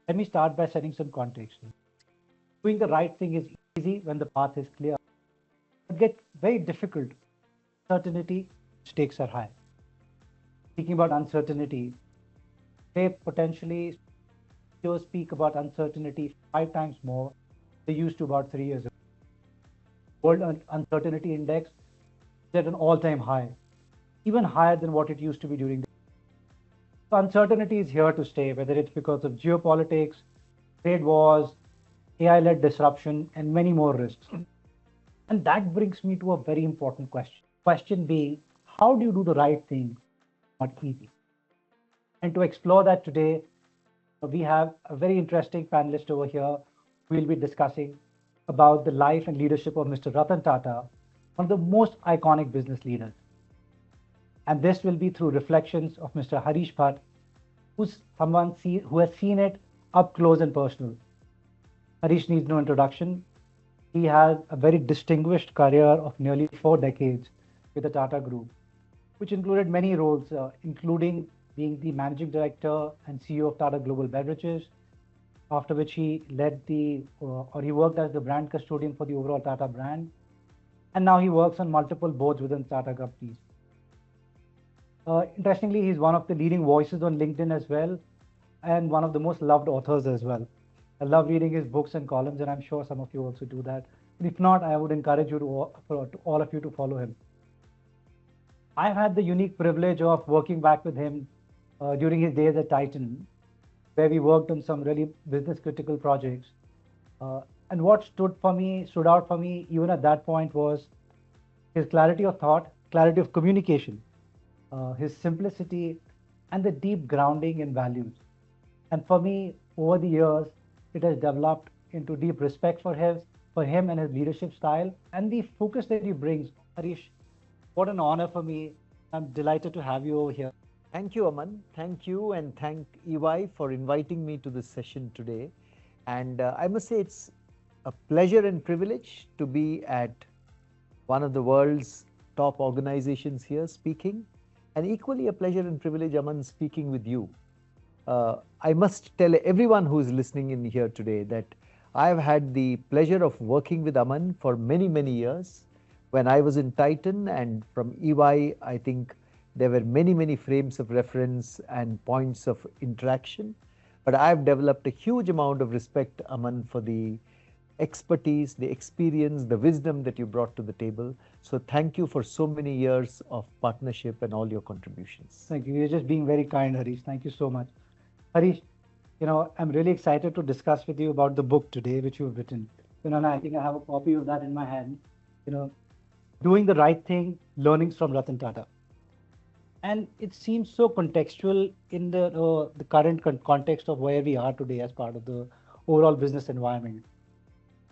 Let me start by setting some context. Doing the right thing is easy when the path is clear. It gets very difficult. Certainty, stakes are high. Speaking about uncertainty, they potentially speak about uncertainty 5 times more they used to about 3 years ago. World Uncertainty Index is at an all-time high, even higher than what it used to be during the. So uncertainty is here to stay, whether it's because of geopolitics, trade wars, AI-led disruption, and many more risks. And that brings me to a very important question. Question being, how do you do the right thing? Not easy. And to explore that today, we have a very interesting panelist over here. We'll be discussing about the life and leadership of Mr. Ratan Tata, one of the most iconic business leaders. And this will be through reflections of Mr. Harish Bhat, who has seen it up close and personal. Harish needs no introduction. He has a very distinguished career of nearly 4 decades with the Tata Group, which included many roles, including being the managing director and CEO of Tata Global Beverages, after which he he worked as the brand custodian for the overall Tata brand. And now he works on multiple boards within Tata companies. Interestingly, he's one of the leading voices on LinkedIn as well, and one of the most loved authors as well. I love reading his books and columns, and I'm sure some of you also do that. If not, I would encourage you to all of you to follow him. I've had the unique privilege of working back with him during his days at Titan, where we worked on some really business critical projects. And what stood out for me, even at that point, was his clarity of thought, clarity of communication, his simplicity, and the deep grounding in values. And for me, over the years, it has developed into deep respect for him and his leadership style and the focus that he brings. Harish, what an honor for me. I'm delighted to have you over here. Thank you, Aman. Thank you, and thank EY for inviting me to this session today. And I must say it's a pleasure and privilege to be at one of the world's top organizations here speaking, and equally a pleasure and privilege, Aman, speaking with you. I must tell everyone who is listening in here today that I've had the pleasure of working with Aman for many, many years. When I was in Titan and from EY, I think there were many, many frames of reference and points of interaction. But I've developed a huge amount of respect, Aman, for the expertise, the experience, the wisdom that you brought to the table. So thank you for so many years of partnership and all your contributions. Thank you. You're just being very kind, Harish. Thank you so much. Harish, I'm really excited to discuss with you about the book today, which you've written. And I think I have a copy of that in my hand. Doing the right thing, learnings from Ratan Tata. And it seems so contextual in the current context of where we are today as part of the overall business environment.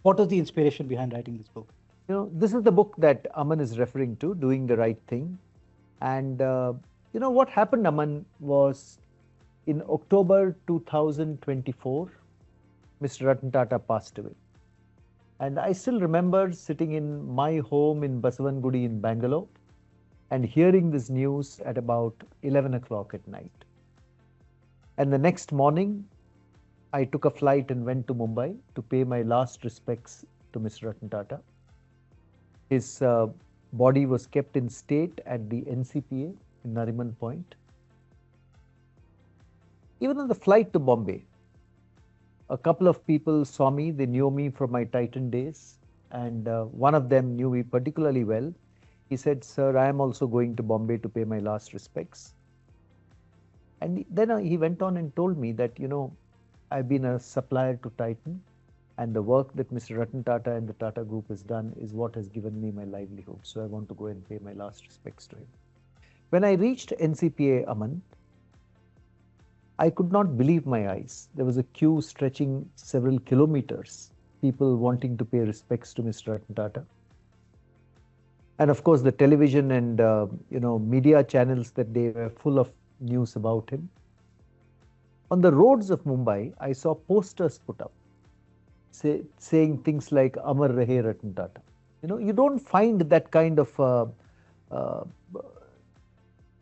What was the inspiration behind writing this book? This is the book that Aman is referring to, Doing the Right Thing. And what happened, Aman, was in October 2024, Mr. Ratan Tata passed away. And I still remember sitting in my home in Basavangudi in Bangalore and hearing this news at about 11 o'clock at night. And the next morning, I took a flight and went to Mumbai to pay my last respects to Mr. Ratan Tata. His body was kept in state at the NCPA in Nariman Point. Even on the flight to Bombay, a couple of people saw me. They knew me from my Titan days. And one of them knew me particularly well. He said, "Sir, I am also going to Bombay to pay my last respects." And then he went on and told me that, I've been a supplier to Titan, and the work that Mr. Ratan Tata and the Tata Group has done is what has given me my livelihood. So I want to go and pay my last respects to him. When I reached NCPA, Aman, I could not believe my eyes. There was a queue stretching several kilometers, people wanting to pay respects to Mr. Ratan Tata. And of course, the television and media channels that they were full of news about him. On the roads of Mumbai, I saw posters put up saying things like "Amar Rahe Ratan Tata." You don't find that kind of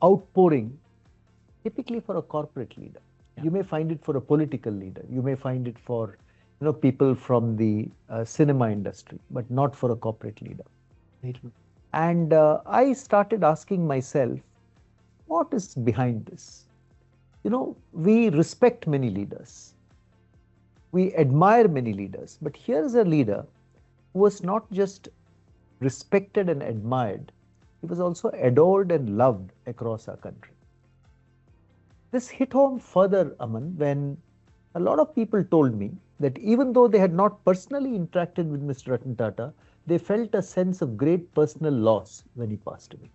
outpouring typically for a corporate leader. You may find it for a political leader. You may find it for, people from the cinema industry, but not for a corporate leader. Very true. And I started asking myself, what is behind this? We respect many leaders. We admire many leaders. But here is a leader who was not just respected and admired, he was also adored and loved across our country. This hit home further, Aman, when a lot of people told me that even though they had not personally interacted with Mr. Ratan Tata, they felt a sense of great personal loss when he passed away.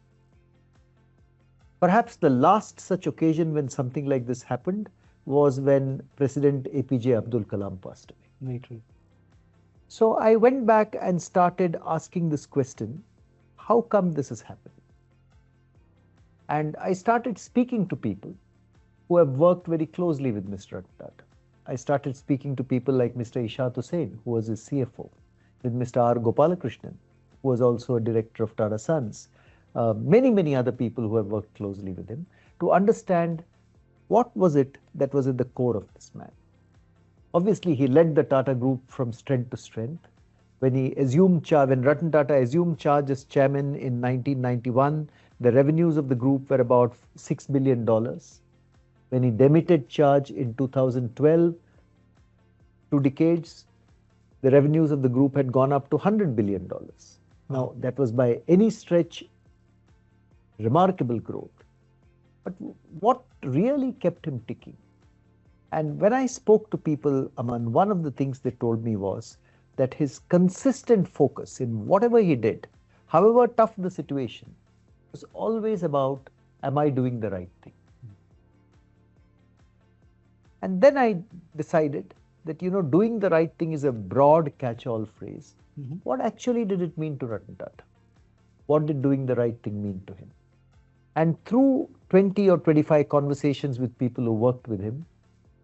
Perhaps the last such occasion when something like this happened was when President APJ Abdul Kalam passed away. Very true. So I went back and started asking this question, how come this has happened? And I started speaking to people who have worked very closely with Mr. Ratan Tata. I started speaking to people like Mr. Ishaq Hussain, who was his CFO, with Mr. R. Gopalakrishnan, who was also a director of Tata Sons, many other people who have worked closely with him, to understand what was it that was at the core of this man. Obviously, he led the Tata Group from strength to strength. When Ratan Tata assumed charge as chairman in 1991, the revenues of the group were about $6 billion. When he demitted charge in 2012, 2 decades, the revenues of the group had gone up to $100 billion. Now, that was by any stretch remarkable growth. But what really kept him ticking? And when I spoke to people, Aman, one of the things they told me was that his consistent focus in whatever he did, however tough the situation, was always about, am I doing the right thing? And then I decided that, doing the right thing is a broad catch-all phrase. Mm-hmm. What actually did it mean to Ratan Tata? What did doing the right thing mean to him? And through 20 or 25 conversations with people who worked with him,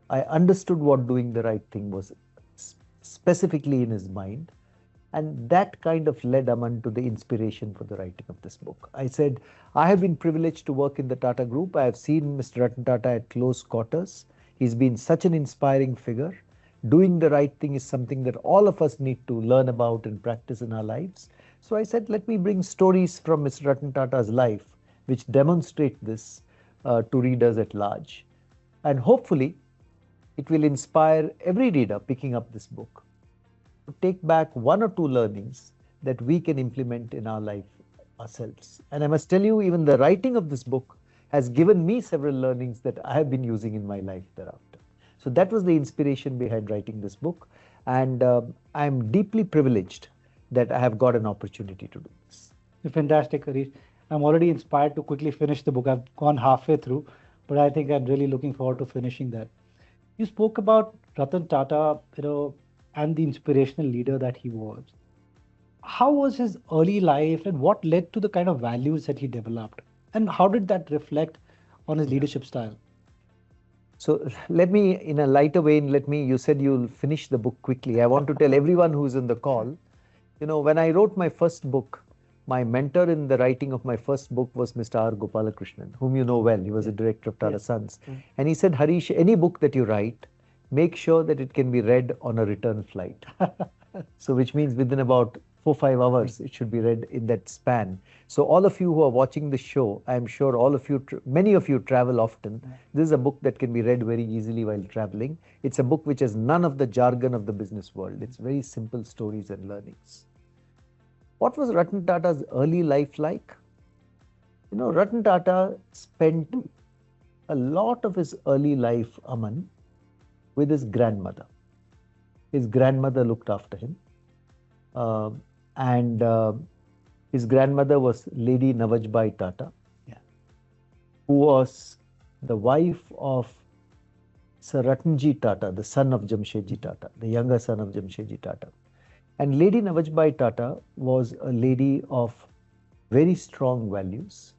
I understood what doing the right thing was specifically in his mind. And that kind of led Aman to the inspiration for the writing of this book. I said, I have been privileged to work in the Tata Group. I have seen Mr. Ratan Tata at close quarters. He's been such an inspiring figure. Doing the right thing is something that all of us need to learn about and practice in our lives. So I said, let me bring stories from Mr. Ratan Tata's life which demonstrate this to readers at large. And hopefully, it will inspire every reader picking up this book to take back 1 or 2 learnings that we can implement in our life ourselves. And I must tell you, even the writing of this book has given me several learnings that I have been using in my life thereafter. So that was the inspiration behind writing this book. And I'm deeply privileged that I have got an opportunity to do this. Fantastic, Harish. I'm already inspired to quickly finish the book. I've gone halfway through, but I think I'm really looking forward to finishing that. You spoke about Ratan Tata, and the inspirational leader that he was. How was his early life and what led to the kind of values that he developed? And how did that reflect on his leadership style? So let me, in a lighter vein, you said you'll finish the book quickly. I want to tell everyone who's in the call, when I wrote my first book, my mentor in the writing of my first book was Mr. R. Gopalakrishnan, whom you know well. He was a director of Tata Sons. And he said, Harish, any book that you write, make sure that it can be read on a return flight. So which means within about 4-5 hours, it should be read in that span. So all of you who are watching the show, I'm sure many of you travel often. This is a book that can be read very easily while traveling. It's a book which has none of the jargon of the business world. It's very simple stories and learnings. What was Ratan Tata's early life like? Ratan Tata spent a lot of his early life, Aman, with his grandmother. His grandmother looked after him. His grandmother was Lady Navajbai Tata, who was the wife of Sir Ratanji Tata, the son of Jamshedji Tata, the younger son of Jamshedji Tata. And Lady Navajbai Tata was a lady of very strong values.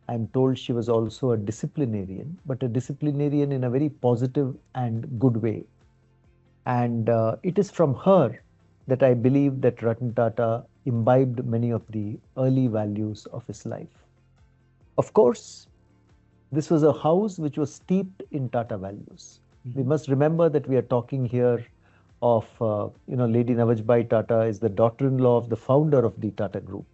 I'm told she was also a disciplinarian, but a disciplinarian in a very positive and good way. And it is from her that I believe that Ratan Tata imbibed many of the early values of his life. Of course, This was a house which was steeped in Tata values. We must remember that we are talking here of, Lady Navajbai Tata is the daughter-in-law of the founder of the Tata Group.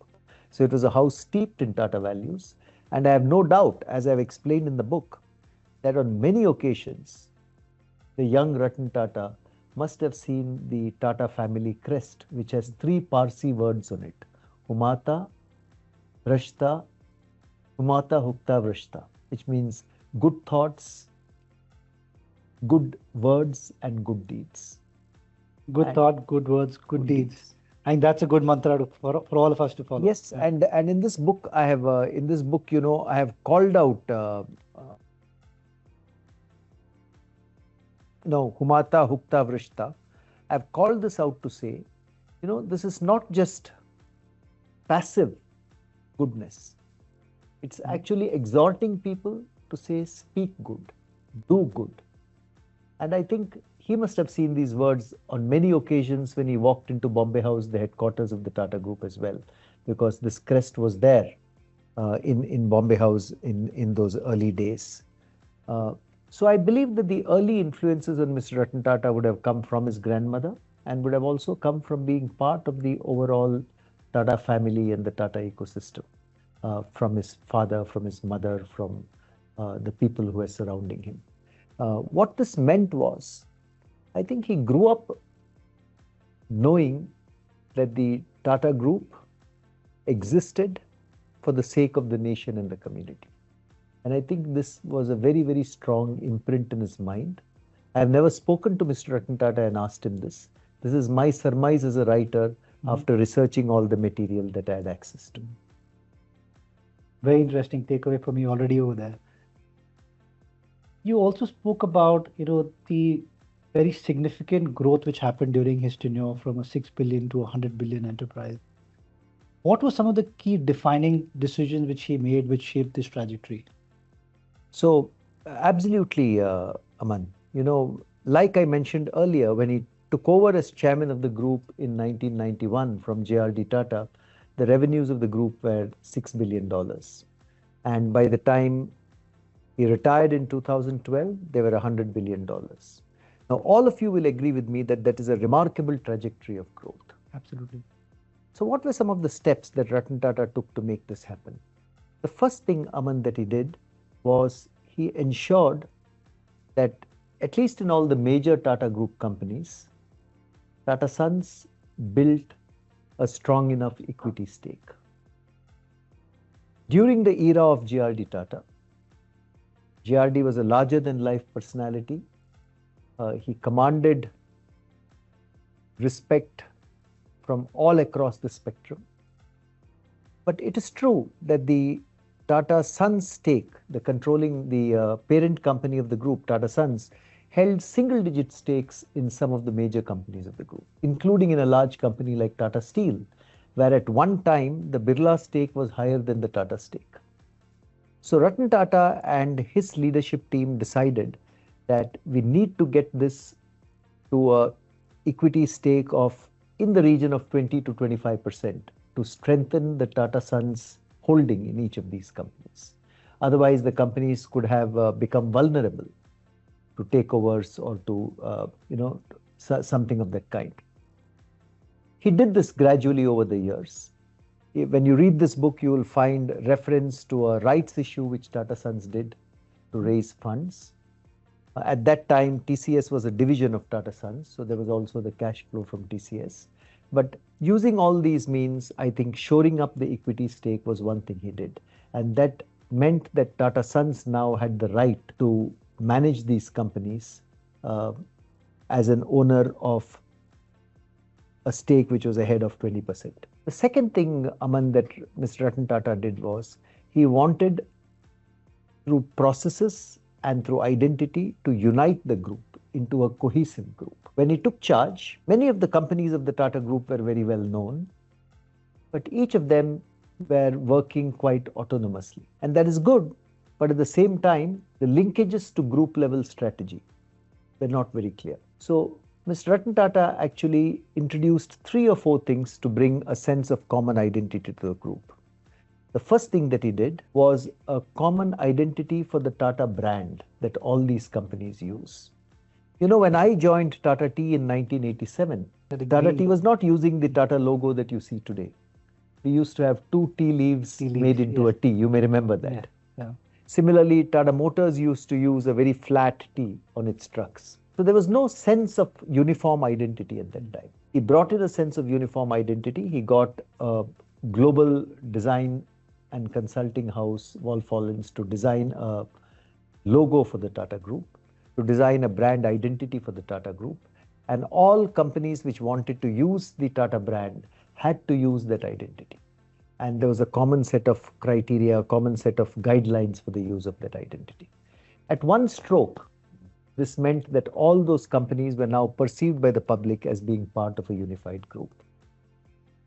So it was a house steeped in Tata values. And I have no doubt, as I've explained in the book, that on many occasions, the young Ratan Tata must have seen the Tata family crest, which has three Parsi words on it: Humata, Vrashta, Humata Hukta Vrashta, which means good thoughts, good words, and good deeds. Good thought, good words, good deeds. I think that's a good mantra for all of us to follow. Yes, and in this book, I have I have called out Humata Hukta Vrishta. I've called this out to say, this is not just passive goodness. It's actually exhorting people to say, speak good, do good. And I think he must have seen these words on many occasions when he walked into Bombay House, the headquarters of the Tata Group as well, because this crest was there in Bombay House in those early days. So I believe that the early influences on Mr. Ratan Tata would have come from his grandmother and would have also come from being part of the overall Tata family and the Tata ecosystem, from his father, from his mother, from the people who were surrounding him. What this meant was, I think he grew up knowing that the Tata Group existed for the sake of the nation and the community. And I think this was a very, very strong imprint in his mind. I have never spoken to Mr. Ratan Tata and asked him this. This is my surmise as a writer after researching all the material that I had access to. Very interesting takeaway from you already over there. You also spoke about, the very significant growth which happened during his tenure from a 6 billion to a 100 billion enterprise. What were some of the key defining decisions which he made which shaped this trajectory? So, absolutely, Aman. Like I mentioned earlier, when he took over as chairman of the group in 1991 from J.R.D. Tata, the revenues of the group were $6 billion. And by the time he retired in 2012, they were $100 billion. Now, all of you will agree with me that that is a remarkable trajectory of growth. Absolutely. So what were some of the steps that Ratan Tata took to make this happen? The first thing, Aman, that he did was he ensured that at least in all the major Tata Group companies, Tata Sons built a strong enough equity stake. During the era of J.R.D. Tata, J.R.D. was a larger-than-life personality. He commanded respect from all across the spectrum. But it is true that the Tata Sons stake, the controlling the parent company of the group, Tata Sons, held single-digit stakes in some of the major companies of the group, including in a large company like Tata Steel, where at one time the Birla stake was higher than the Tata stake. So Ratan Tata and his leadership team decided that we need to get this to a equity stake of in the region of 20 to 25% to strengthen the Tata Sons holding in each of these companies. Otherwise, the companies could have become vulnerable to takeovers or to, something of that kind. He did this gradually over the years. When you read this book, you will find reference to a rights issue which Tata Sons did to raise funds. At that time, TCS was a division of Tata Sons, so there was also the cash flow from TCS. But using all these means, I think shoring up the equity stake was one thing he did. And that meant that Tata Sons now had the right to manage these companies as an owner of a stake which was ahead of 20%. The second thing, Aman, that Mr. Ratan Tata did was he wanted, through processes and through identity, to unite the group into a cohesive group. When he took charge, many of the companies of the Tata Group were very well known, but each of them were working quite autonomously. And that is good, but at the same time, the linkages to group level strategy were not very clear. So Mr. Ratan Tata actually introduced 3 or 4 things to bring a sense of common identity to the group. The first thing that he did was a common identity for the Tata brand that all these companies use. You know, when I joined Tata Tea in 1987, Tata Tea was not using the Tata logo that you see today. We used to have two tea leaves made into a tea. You may remember that. Yeah. Similarly, Tata Motors used to use a very flat T on its trucks. So there was no sense of uniform identity at that time. He brought in a sense of uniform identity. He got a global design and consulting house, Wolf Hollins, to design a logo for the Tata Group, to design a brand identity for the Tata Group. And all companies which wanted to use the Tata brand had to use that identity. And there was a common set of criteria, a common set of guidelines for the use of that identity. At one stroke, this meant that all those companies were now perceived by the public as being part of a unified group.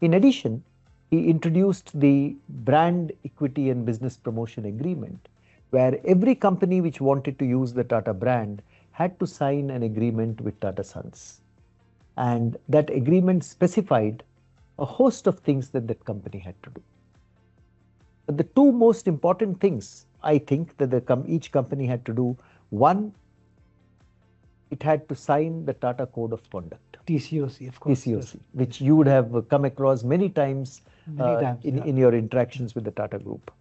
In addition, he introduced the brand equity and business promotion agreement, where every company which wanted to use the Tata brand had to sign an agreement with Tata Sons. And that agreement specified a host of things that that company had to do. But the two most important things, I think, that each company had to do, one, it had to sign the Tata Code of Conduct. TCOC, of course. TCOC, which you would have come across many times, in your interactions with the Tata Group.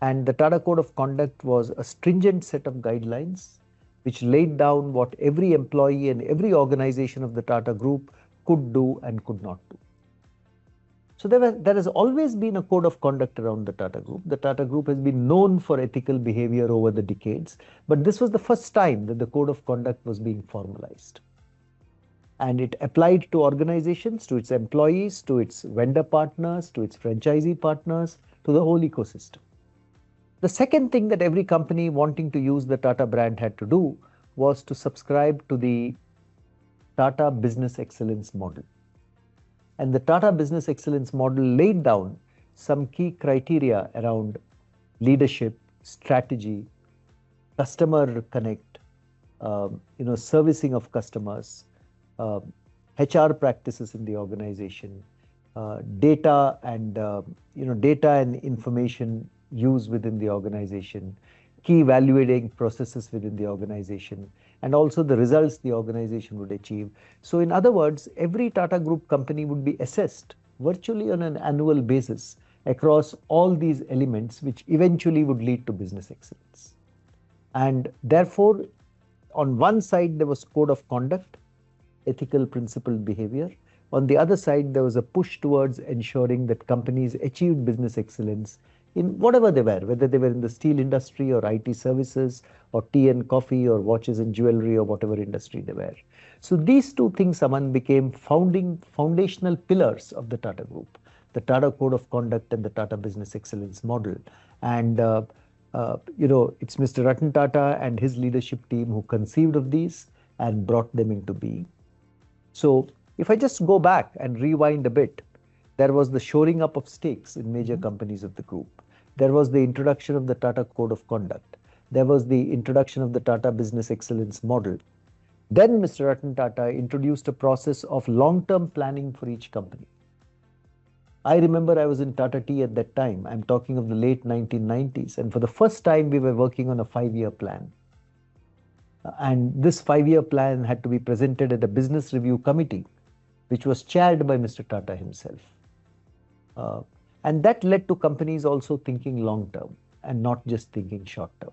And the Tata Code of Conduct was a stringent set of guidelines which laid down what every employee and every organization of the Tata Group could do and could not do. So there has always been a code of conduct around the Tata Group. The Tata Group has been known for ethical behavior over the decades, but this was the first time that the code of conduct was being formalized. And it applied to organizations, to its employees, to its vendor partners, to its franchisee partners, to the whole ecosystem. The second thing that every company wanting to use the Tata brand had to do was to subscribe to the Tata Business Excellence model. And the Tata Business Excellence model laid down some key criteria around leadership, strategy, customer connect, servicing of customers, HR practices in the organization, data and information use within the organization, key evaluating processes within the organization, and also the results the organization would achieve. So in other words, every Tata Group company would be assessed virtually on an annual basis across all these elements, which eventually would lead to business excellence. And therefore, on one side, there was code of conduct, ethical principled behavior. On the other side, there was a push towards ensuring that companies achieved business excellence in whatever they were, whether they were in the steel industry or IT services or tea and coffee or watches and jewelry or whatever industry they were. So these two things, Aman, became foundational pillars of the Tata Group, the Tata Code of Conduct and the Tata Business Excellence model. And, it's Mr. Ratan Tata and his leadership team who conceived of these and brought them into being. So if I just go back and rewind a bit, there was the shoring up of stakes in major companies of the group. There was the introduction of the Tata Code of Conduct. There was the introduction of the Tata Business Excellence model. Then Mr. Ratan Tata introduced a process of long-term planning for each company. I remember I was in Tata Tea at that time. I'm talking of the late 1990s. And for the first time, we were working on a 5-year plan. And this 5-year plan had to be presented at a business review committee, which was chaired by Mr. Tata himself. And that led to companies also thinking long term and not just thinking short term.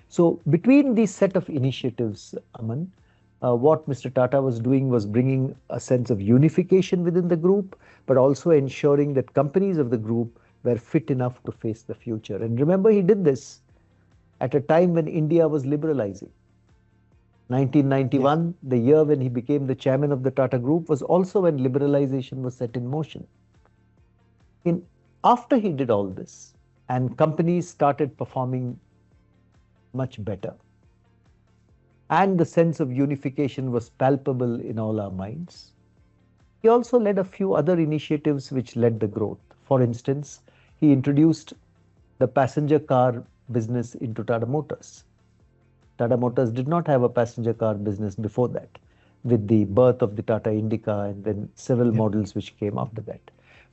So between these set of initiatives, Aman, what Mr. Tata was doing was bringing a sense of unification within the group, but also ensuring that companies of the group were fit enough to face the future. And remember, he did this at a time when India was liberalizing. 1991, the year when he became the chairman of the Tata Group, was also when liberalization was set in motion. After he did all this, and companies started performing much better, and the sense of unification was palpable in all our minds, he also led a few other initiatives which led the growth. For instance, he introduced the passenger car business into Tata Motors. Tata Motors did not have a passenger car business before that, with the birth of the Tata Indica and then several models which came after that.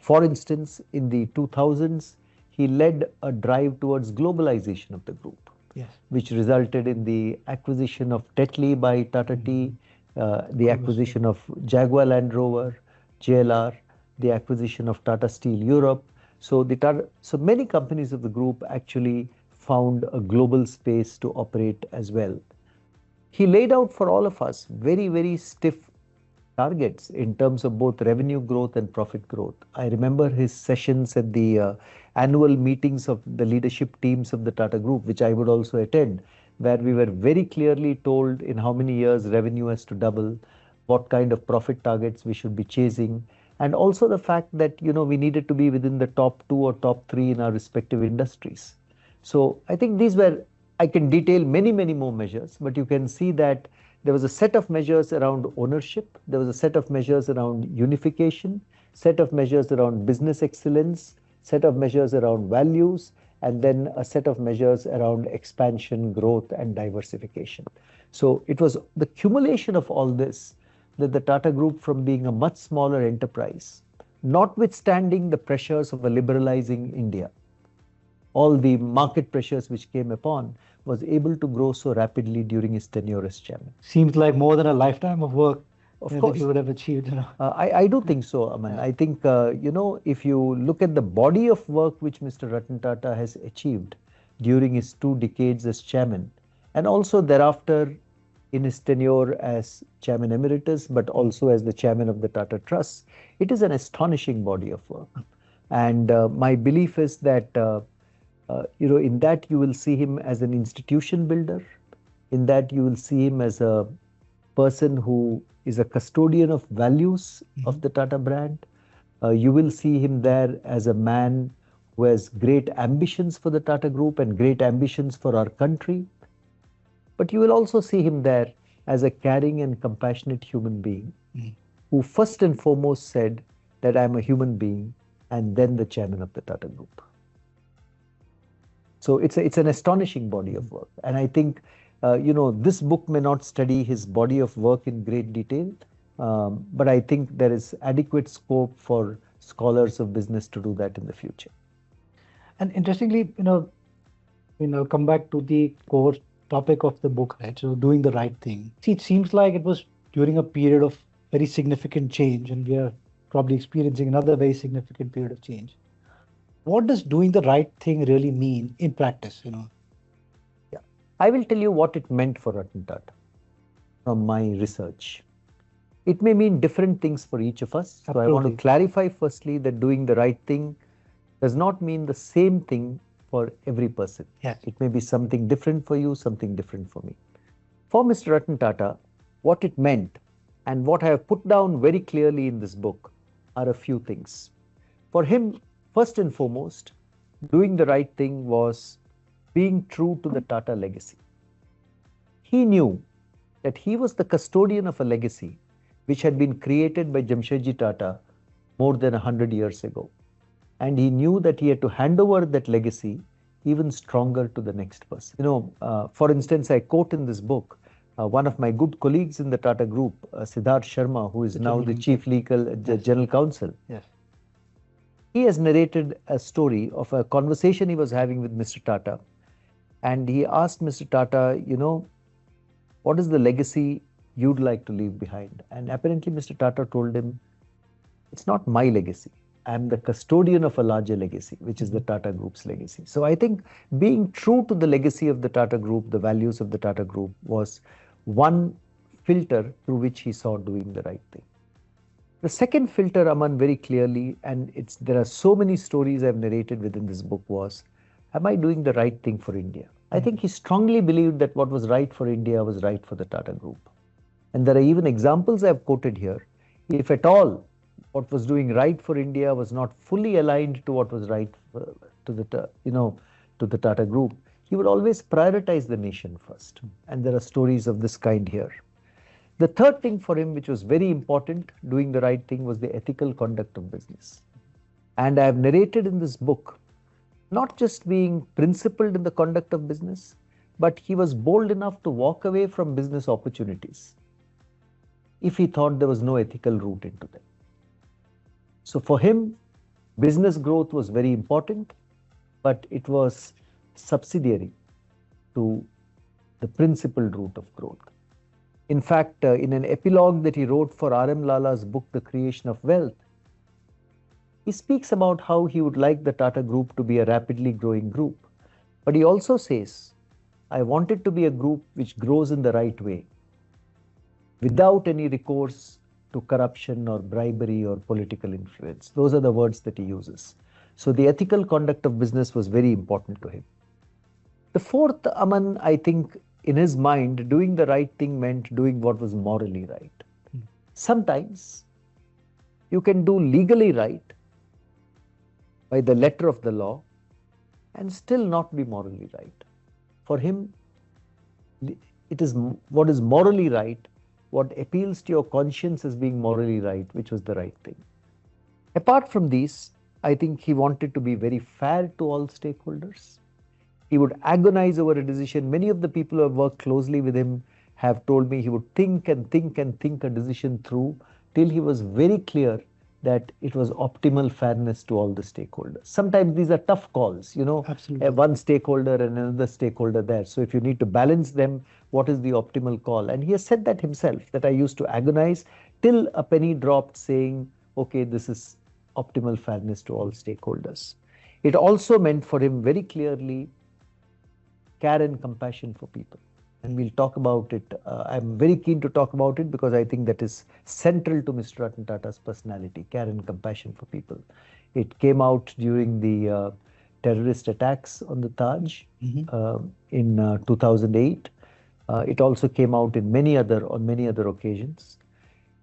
For instance, in the 2000s, he led a drive towards globalization of the group, Yes. which resulted in the acquisition of Tetley by Tata Tea, the acquisition of Jaguar Land Rover, JLR, the acquisition of Tata Steel Europe. So so many companies of the group actually found a global space to operate as well. He laid out for all of us very, very stiff targets in terms of both revenue growth and profit growth. I remember his sessions at the annual meetings of the leadership teams of the Tata Group, which I would also attend, where we were very clearly told in how many years revenue has to double, what kind of profit targets we should be chasing, and also the fact that we needed to be within the top 2 or top 3 in our respective industries. So I think these were, I can detail many, many more measures, but you can see that there was a set of measures around ownership, there was a set of measures around unification, set of measures around business excellence, set of measures around values, and then a set of measures around expansion, growth, and diversification. So it was the accumulation of all this that the Tata Group, from being a much smaller enterprise, notwithstanding the pressures of a liberalizing India, all the market pressures which came upon, was able to grow so rapidly during his tenure as chairman. Seems like more than a lifetime of work Of course, that you would have achieved. I do think so, Aman. Yeah. I think, if you look at the body of work which Mr. Ratan Tata has achieved during his 2 decades as chairman, and also thereafter in his tenure as chairman emeritus, but also as the chairman of the Tata Trust, it is an astonishing body of work. And my belief is that, in that you will see him as an institution builder, in that you will see him as a person who is a custodian of values of the Tata brand. You will see him there as a man who has great ambitions for the Tata Group and great ambitions for our country. But you will also see him there as a caring and compassionate human being who first and foremost said that I am a human being and then the chairman of the Tata Group. So it's an astonishing body of work. And I think, this book may not study his body of work in great detail, but I think there is adequate scope for scholars of business to do that in the future. And interestingly, come back to the core topic of the book, right? So doing the right thing. See, it seems like it was during a period of very significant change, and we are probably experiencing another very significant period of change. What does doing the right thing really mean in practice? Yeah, I will tell you what it meant for Ratan Tata from my research. It may mean different things for each of us. So I want to clarify firstly that doing the right thing does not mean the same thing for every person. Yes. It may be something different for you, something different for me. For Mr. Ratan Tata, what it meant and what I have put down very clearly in this book are a few things. For him, first and foremost, doing the right thing was being true to the Tata legacy. He knew that he was the custodian of a legacy which had been created by Jamshedji Tata more than 100 years ago. And he knew that he had to hand over that legacy even stronger to the next person. For instance, I quote in this book one of my good colleagues in the Tata Group, Siddharth Sharma, who is now the Chief Legal General Counsel. Yes. He has narrated a story of a conversation he was having with Mr. Tata. And he asked Mr. Tata, what is the legacy you'd like to leave behind? And apparently Mr. Tata told him, it's not my legacy. I'm the custodian of a larger legacy, which is the Tata Group's legacy. So I think being true to the legacy of the Tata Group, the values of the Tata Group, was one filter through which he saw doing the right thing. The second filter, Aman, very clearly, and there are so many stories I've narrated within this book, was, am I doing the right thing for India? I think he strongly believed that what was right for India was right for the Tata Group. And there are even examples I've quoted here. If at all what was doing right for India was not fully aligned to what was right to the Tata Group, he would always prioritize the nation first. And there are stories of this kind here. The third thing for him, which was very important, doing the right thing, was the ethical conduct of business. And I have narrated in this book, not just being principled in the conduct of business, but he was bold enough to walk away from business opportunities if he thought there was no ethical route into them. So for him, business growth was very important. but it was subsidiary to the principal root of growth. In fact, in an epilogue that he wrote for R.M. Lala's book, The Creation of Wealth, he speaks about how he would like the Tata Group to be a rapidly growing group. But he also says, I want it to be a group which grows in the right way, without any recourse to corruption or bribery or political influence. Those are the words that he uses. So the ethical conduct of business was very important to him. The fourth, Aman, I think in his mind, doing the right thing meant doing what was morally right. Sometimes you can do legally right by the letter of the law and still not be morally right. For him, it is what is morally right, what appeals to your conscience as being morally right, which was the right thing. Apart from these, I think he wanted to be very fair to all stakeholders. He would agonize over a decision. Many of the people who have worked closely with him have told me he would think and think and think a decision through till he was very clear that it was optimal fairness to all the stakeholders. Sometimes these are tough calls, Absolutely. one stakeholder and another stakeholder there. So if you need to balance them, what is the optimal call? And he has said that himself, that I used to agonize till a penny dropped saying, okay, this is optimal fairness to all stakeholders. It also meant for him very clearly care and compassion for people. And we'll talk about it. I'm very keen to talk about it because I think that is central to Mr. Ratan Tata's personality, care and compassion for people. It came out during the terrorist attacks on the Taj in 2008. It also came out on many other occasions.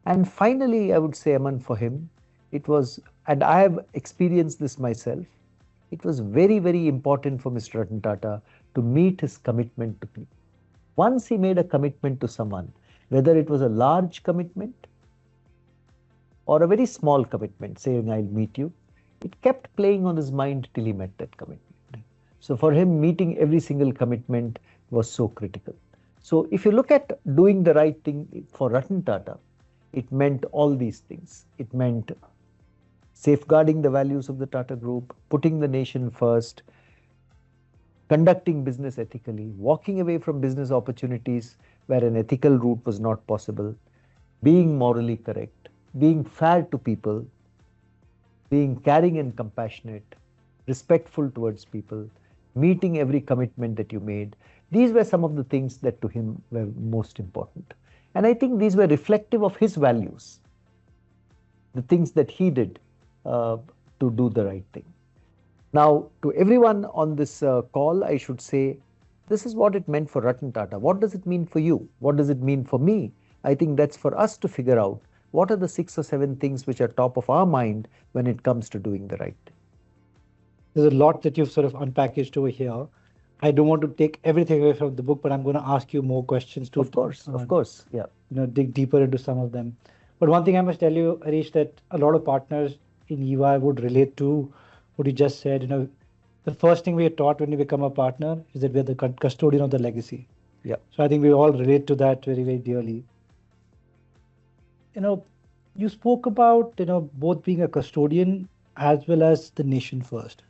And finally, I would say, Aman, for him, it was, and I have experienced this myself, it was very, very important for Mr. Ratan Tata to meet his commitment to people. Once he made a commitment to someone, whether it was a large commitment or a very small commitment, saying, I'll meet you, it kept playing on his mind till he met that commitment. So for him, meeting every single commitment was so critical. So if you look at doing the right thing for Ratan Tata, it meant all these things. It meant safeguarding the values of the Tata Group, putting the nation first, conducting business ethically, walking away from business opportunities where an ethical route was not possible, being morally correct, being fair to people, being caring and compassionate, respectful towards people, meeting every commitment that you made. These were some of the things that to him were most important. And I think these were reflective of his values, the things that he did to do the right thing. Now, to everyone on this call, I should say, this is what it meant for Ratan Tata. What does it mean for you? What does it mean for me? I think that's for us to figure out what are the 6 or 7 things which are top of our mind when it comes to doing the right thing. There's a lot that you've sort of unpackaged over here. I don't want to take everything away from the book, but I'm going to ask you more questions to, of course, yeah. Dig deeper into some of them. But one thing I must tell you, Harish, that a lot of partners in EY would relate to what you just said. The first thing we are taught when we become a partner is that we're the custodian of the legacy. Yeah. So I think we all relate to that very, very dearly. You spoke about, both being a custodian as well as the nation first.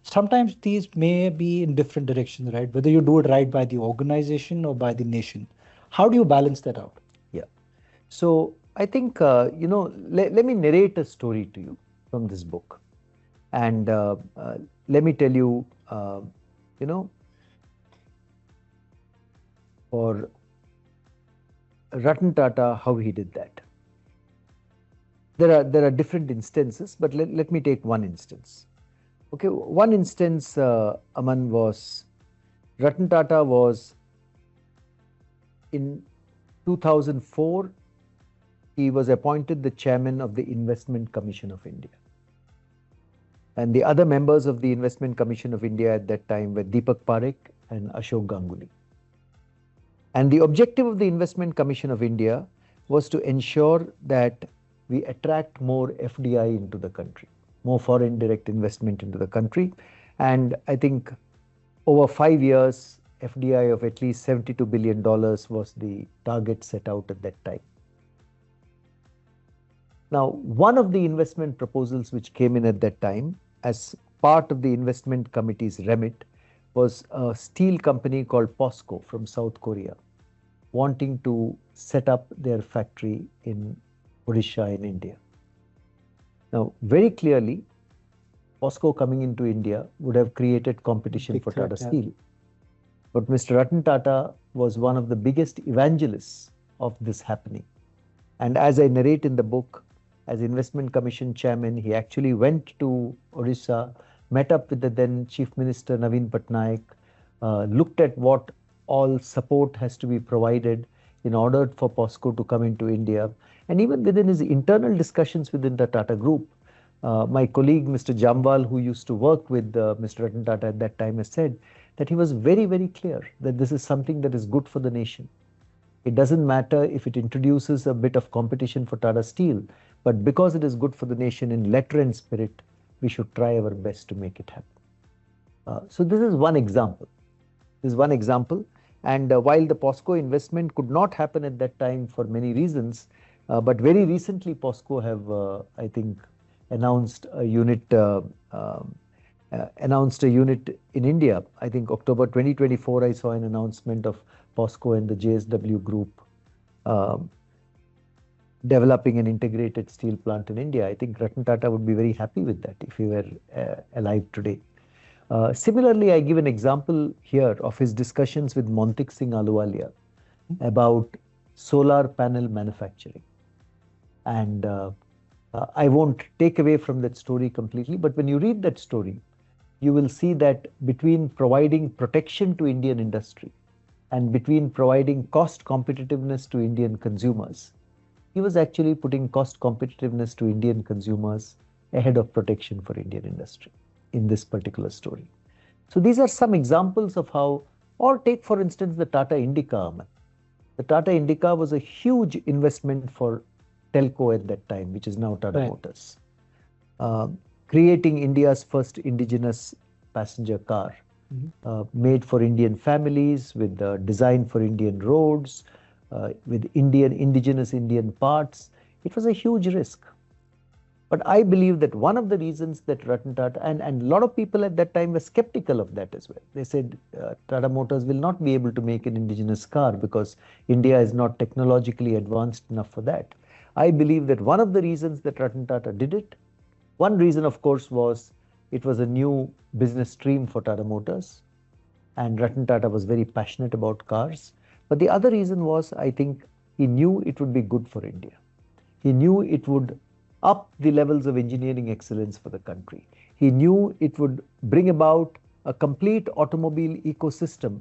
Sometimes these may be in different directions, right? Whether you do it right by the organization or by the nation. How do you balance that out? Yeah. So I think, let me narrate a story to you from this book. And let me tell you, for Ratan Tata, how he did that. There are different instances, but let me take one instance. Okay, one instance, Aman, was Ratan Tata was in 2004, he was appointed the chairman of the Investment Commission of India. And the other members of the Investment Commission of India at that time were Deepak Parekh and Ashok Ganguly. And the objective of the Investment Commission of India was to ensure that we attract more FDI into the country, more foreign direct investment into the country. And I think over 5 years, FDI of at least $72 billion was the target set out at that time. Now, one of the investment proposals which came in at that time, as part of the investment committee's remit was a steel company called POSCO from South Korea wanting to set up their factory in Odisha in India. Now, very clearly, POSCO coming into India would have created competition Big for threat, Tata yeah. Steel. But Mr. Ratan Tata was one of the biggest evangelists of this happening. And as I narrate in the book, as Investment Commission chairman, he actually went to Odisha, met up with the then Chief Minister Naveen Patnaik, looked at what all support has to be provided in order for POSCO to come into India. And even within his internal discussions within the Tata Group, my colleague, Mr. Jamwal, who used to work with Mr. Ratan Tata at that time, has said that he was very, very clear that this is something that is good for the nation. It doesn't matter if it introduces a bit of competition for Tata Steel, but because it is good for the nation in letter and spirit, we should try our best to make it happen. So this is one example. This is one example. And while the POSCO investment could not happen at that time for many reasons, but very recently POSCO have, I think, announced a unit in India. I think October 2024, I saw an announcement of POSCO and the JSW Group developing an integrated steel plant in India. I think Ratan Tata would be very happy with that if he were alive today. Similarly, I give an example here of his discussions with Montik Singh Ahluwalia about solar panel manufacturing. And I won't take away from that story completely, but when you read that story, you will see that between providing protection to Indian industry and between providing cost competitiveness to Indian consumers, he was actually putting cost competitiveness to Indian consumers ahead of protection for Indian industry in this particular story. So these are some examples of how, or take for instance the Tata Indica, Aman. The Tata Indica was a huge investment for Telco at that time, which is now Tata Motors. Creating India's first indigenous passenger car, made for Indian families, with the design for Indian roads, with indigenous Indian parts. It was a huge risk. But I believe that one of the reasons that Ratan Tata, and a lot of people at that time were skeptical of that as well. They said Tata Motors will not be able to make an indigenous car because India is not technologically advanced enough for that. I believe that one of the reasons that Ratan Tata did it, one reason of course was it was a new business stream for Tata Motors, and Ratan Tata was very passionate about cars. But the other reason was, I think, he knew it would be good for India. He knew it would up the levels of engineering excellence for the country. He knew it would bring about a complete automobile ecosystem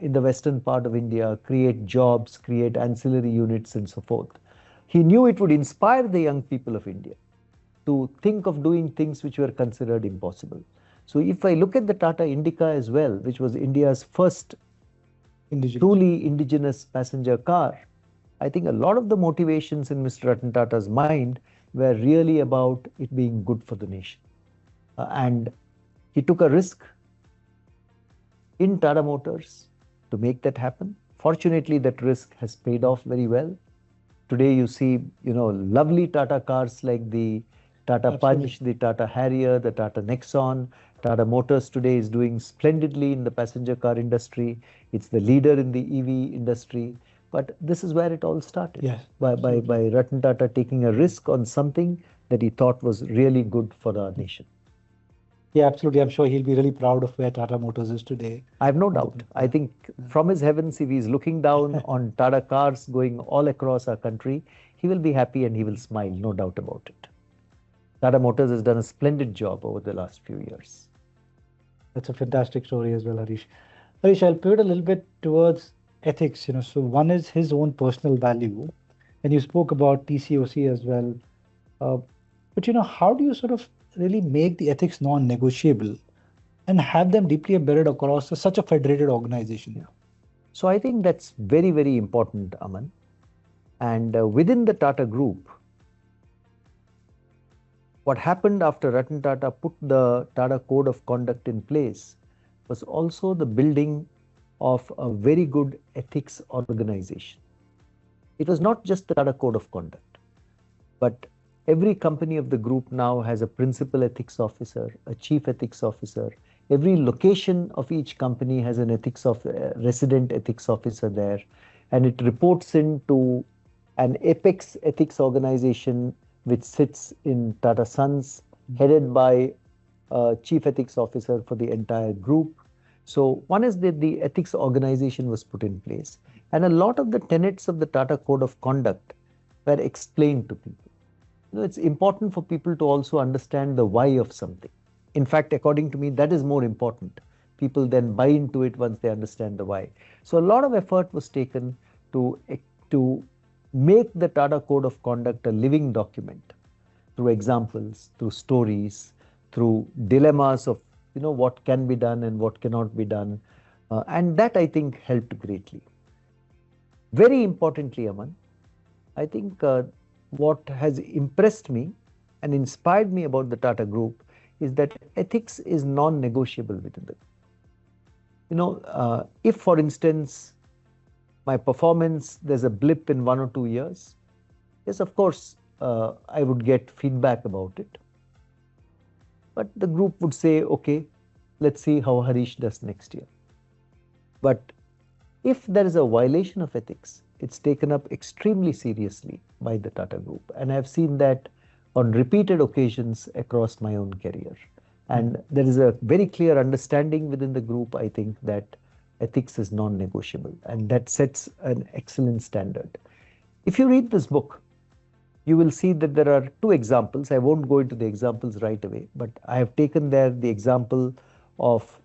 in the western part of India, create jobs, create ancillary units and so forth. He knew it would inspire the young people of India to think of doing things which were considered impossible. So if I look at the Tata Indica as well, which was India's first truly indigenous passenger car, I think a lot of the motivations in Mr. Ratan Tata's mind were really about it being good for the nation. And he took a risk in Tata Motors to make that happen. Fortunately, that risk has paid off very well. Today you see, lovely Tata cars like the Tata Punch, the Tata Harrier, the Tata Nexon. Tata Motors today is doing splendidly in the passenger car industry. It's the leader in the EV industry. But this is where it all started, by Ratan Tata taking a risk on something that he thought was really good for our nation. Yeah, absolutely. I'm sure he'll be really proud of where Tata Motors is today. I have no doubt. I think from his heavens, if he's looking down on Tata cars going all across our country, he will be happy and he will smile, no doubt about it. Tata Motors has done a splendid job over the last few years. That's a fantastic story as well, Harish. Harish, I'll pivot a little bit towards ethics. So one is his own personal value, and you spoke about TCOC as well. But how do you sort of really make the ethics non-negotiable and have them deeply embedded across such a federated organization? So I think that's very, very important, Aman. And within the Tata Group, what happened after Ratan Tata put the Tata Code of Conduct in place was also the building of a very good ethics organization. It was not just the Tata Code of Conduct, but Every company of the group now has a principal ethics officer, a chief ethics officer. Every location of each company has an resident ethics officer there, and it reports into an apex ethics organization which sits in Tata Sons, headed by a chief ethics officer for the entire group. So one is that the ethics organization was put in place, and a lot of the tenets of the Tata Code of Conduct were explained to people. It's important for people to also understand the why of something. In fact, according to me, that is more important. People then buy into it once they understand the why. So a lot of effort was taken to, to make the Tata Code of Conduct a living document through examples, through stories, through dilemmas of what can be done and what cannot be done. And that, I think, helped greatly. Very importantly, Aman, I think what has impressed me and inspired me about the Tata Group is that ethics is non-negotiable within the group. If, for instance, my performance, there's a blip in 1 or 2 years, yes, of course, I would get feedback about it. But the group would say, okay, let's see how Harish does next year. But if there is a violation of ethics, it's taken up extremely seriously by the Tata Group. And I've seen that on repeated occasions across my own career. And there is a very clear understanding within the group, I think, that ethics is non-negotiable, and that sets an excellent standard. If you read this book, you will see that there are 2 examples. I won't go into the examples right away, but I have taken there the example of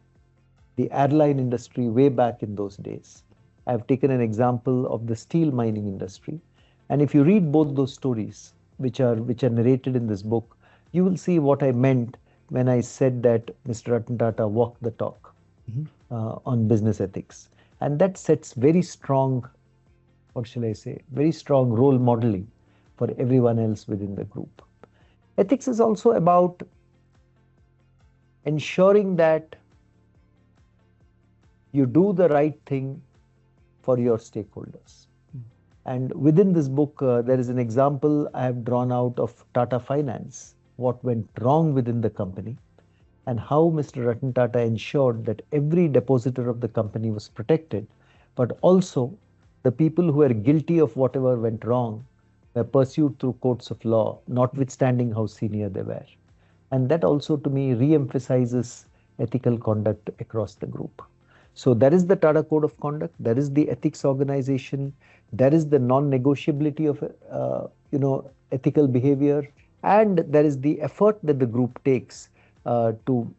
the airline industry way back in those days. I have taken an example of the steel mining industry. And if you read both those stories, which are narrated in this book, you will see what I meant when I said that Mr. Ratan Tata walked the talk on business ethics. And that sets very strong, what shall I say, very strong role modeling for everyone else within the group. Ethics is also about ensuring that you do the right thing for your stakeholders. And within this book, there is an example I have drawn out of Tata Finance, what went wrong within the company, and how Mr. Ratan Tata ensured that every depositor of the company was protected, but also the people who were guilty of whatever went wrong were pursued through courts of law, notwithstanding how senior they were. And that also, to me, re-emphasizes ethical conduct across the group. So there is the Tata Code of Conduct, there is the ethics organization, there is the non-negotiability of ethical behavior, and there is the effort that the group takes to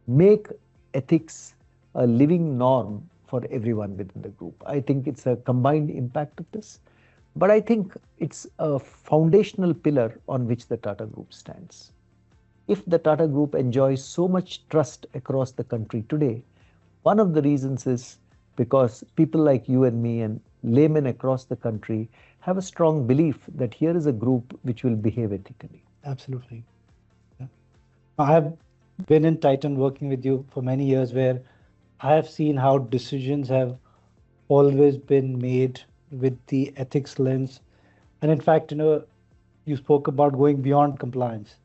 make ethics a living norm for everyone within the group. I think it's a combined impact of this, but I think it's a foundational pillar on which the Tata Group stands. If the Tata Group enjoys so much trust across the country today, one of the reasons is because people like you and me and laymen across the country have a strong belief that here is a group which will behave ethically. Absolutely. Yeah. I have been in Titan working with you for many years, where I have seen how decisions have always been made with the ethics lens. And in fact, you spoke about going beyond compliance.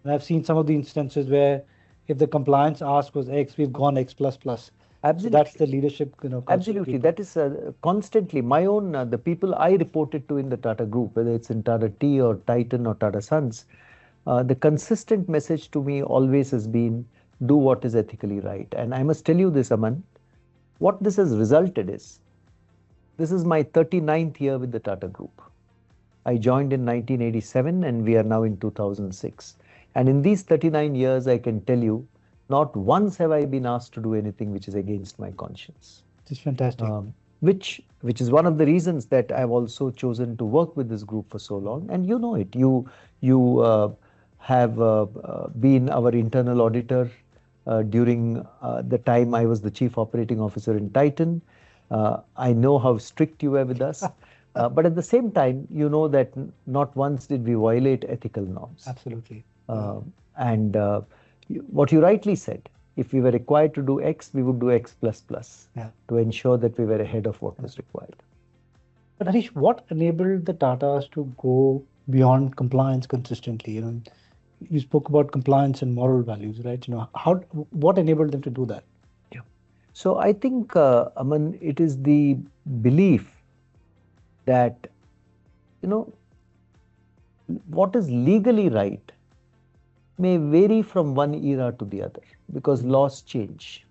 And I've seen some of the instances where if the compliance ask was X, we've gone X plus plus. Absolutely. So that's the leadership, Absolutely. That is constantly my own, the people I reported to in the Tata Group, whether it's in Tata Tea or Titan or Tata Sons, the consistent message to me always has been, do what is ethically right. And I must tell you this, Aman, what this has resulted is, this is my 39th year with the Tata Group. I joined in 1987 and we are now in 2006. And in these 39 years, I can tell you, not once have I been asked to do anything which is against my conscience. It's fantastic. Which is one of the reasons that I've also chosen to work with this group for so long. And you know it. You have been our internal auditor during the time I was the Chief Operating Officer in Titan. I know how strict you were with us. But at the same time, you know that not once did we violate ethical norms. Absolutely. And what you rightly said, if we were required to do X, we would do X plus plus to ensure that we were ahead of what was required. But Harish, what enabled the Tatas to go beyond compliance consistently? You spoke about compliance and moral values, right? What enabled them to do that? Yeah. So I think, Aman, it is the belief that, you know, what is legally right may vary from one era to the other because laws change.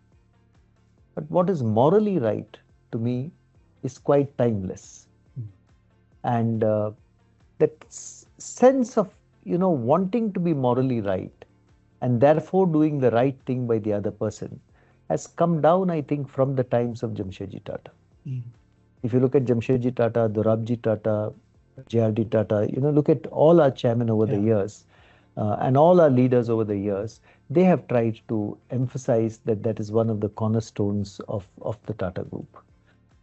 But what is morally right to me is quite timeless. And that sense of, wanting to be morally right and therefore doing the right thing by the other person has come down, I think, from the times of Jamshedji Tata. Mm. If you look at Jamshedji Tata, Dorabji Tata, JRD Tata, look at all our chairmen over the years and all our leaders over the years, they have tried to emphasize that that is one of the cornerstones of the Tata Group.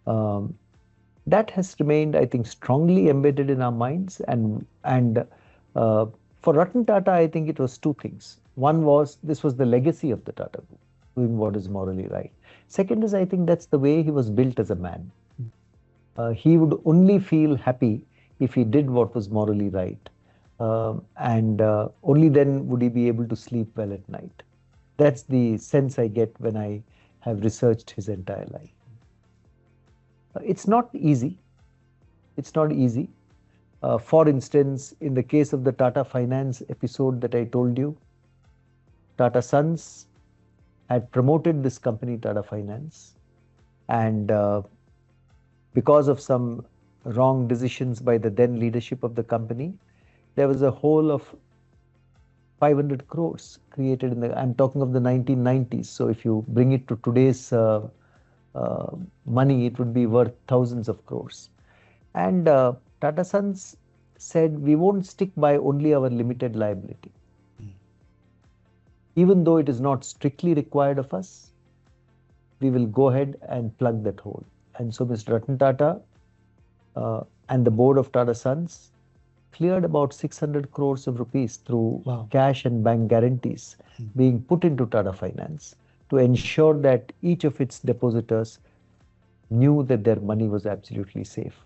Um, that has remained, I think, strongly embedded in our minds. And for Ratan Tata, I think it was two things. One was this was the legacy of the Tata Group, doing what is morally right. Second is I think that's the way he was built as a man. He would only feel happy if he did what was morally right. And only then would he be able to sleep well at night. That's the sense I get when I have researched his entire life. It's not easy. It's not easy. For instance, in the case of the Tata Finance episode that I told you, Tata Sons had promoted this company, Tata Finance, and because of some wrong decisions by the then leadership of the company, there was a hole of 500 crores created in I'm talking of the 1990s. So if you bring it to today's money, it would be worth thousands of crores. And Tata Sons said, we won't stick by only our limited liability. Even though it is not strictly required of us, we will go ahead and plug that hole. And so Mr. Ratan Tata and the board of Tata Sons cleared about 600 crores of rupees through cash and bank guarantees being put into Tata Finance to ensure that each of its depositors knew that their money was absolutely safe.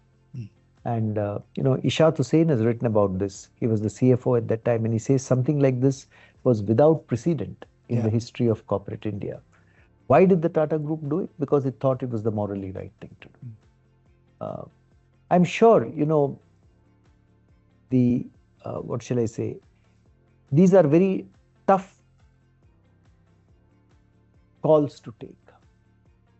And, Ishaq Hussain has written about this. He was the CFO at that time, and he says something like this was without precedent in the history of corporate India. Why did the Tata Group do it? Because it thought it was the morally right thing to do. I'm sure, what shall I say? These are very tough calls to take.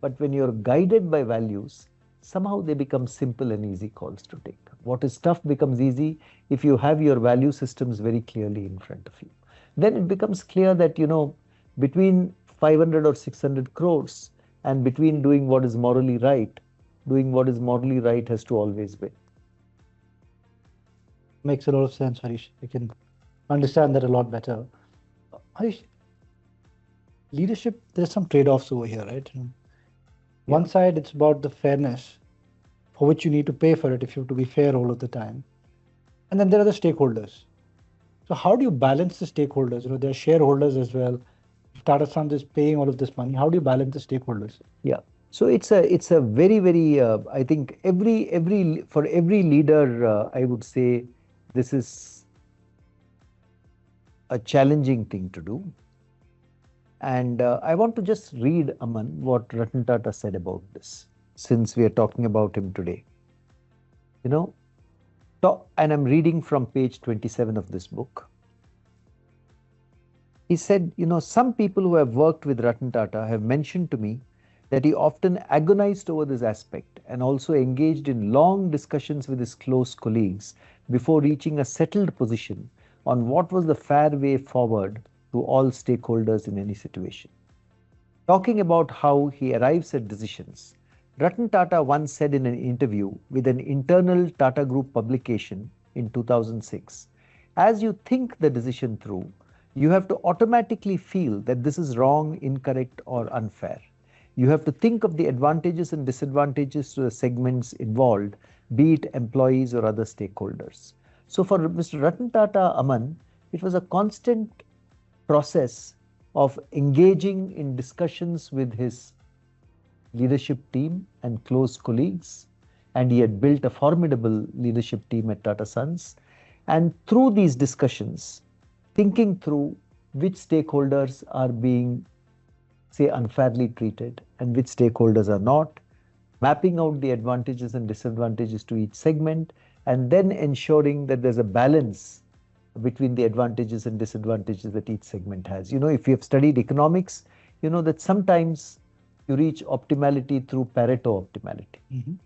But when you're guided by values, somehow they become simple and easy calls to take. What is tough becomes easy if you have your value systems very clearly in front of you. Then it becomes clear that, between 500 or 600 crores and between doing what is morally right, doing what is morally right has to always win. Makes a lot of sense, Harish. I can understand that a lot better. Harish, leadership, there's some trade-offs over here, right? One side, it's about the fairness for which you need to pay for it if you have to be fair all of the time. And then there are the stakeholders. So how do you balance the stakeholders? There are shareholders as well. If Tata Sons is paying all of this money, how do you balance the stakeholders? Yeah. So it's a very, very, I think for every leader, I would say this is a challenging thing to do. And I want to just read, Aman, what Ratan Tata said about this, since we are talking about him today. And I'm reading from page 27 of this book. He said, some people who have worked with Ratan Tata have mentioned to me that he often agonized over this aspect and also engaged in long discussions with his close colleagues before reaching a settled position on what was the fair way forward to all stakeholders in any situation. Talking about how he arrives at decisions, Ratan Tata once said in an interview with an internal Tata Group publication in 2006, as you think the decision through, you have to automatically feel that this is wrong, incorrect, or unfair. You have to think of the advantages and disadvantages to the segments involved, be it employees or other stakeholders. So for Mr. Ratan Tata, Aman, it was a constant process of engaging in discussions with his leadership team and close colleagues, and he had built a formidable leadership team at Tata Sons. And through these discussions, thinking through which stakeholders are being, say, unfairly treated and which stakeholders are not, mapping out the advantages and disadvantages to each segment, and then ensuring that there's a balance between the advantages and disadvantages that each segment has. If you have studied economics, you know that sometimes you reach optimality through Pareto optimality,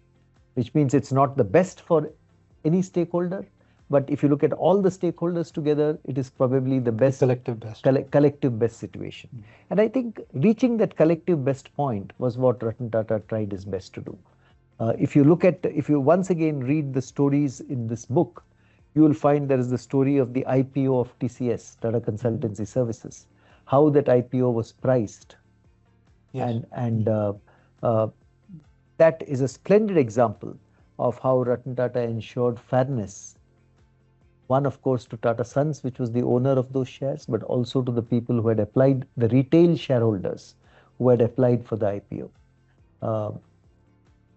which means it's not the best for any stakeholder, but if you look at all the stakeholders together, it is probably the best collective best situation. And I think reaching that collective best point was what Ratan Tata tried his best to do. If you once again read the stories in this book, you will find there is the story of the IPO of TCS, Tata Consultancy Services, how that IPO was priced. Yes. And that is a splendid example of how Ratan Tata ensured fairness. One, of course, to Tata Sons, which was the owner of those shares, but also to the people who had applied, the retail shareholders who had applied for the IPO.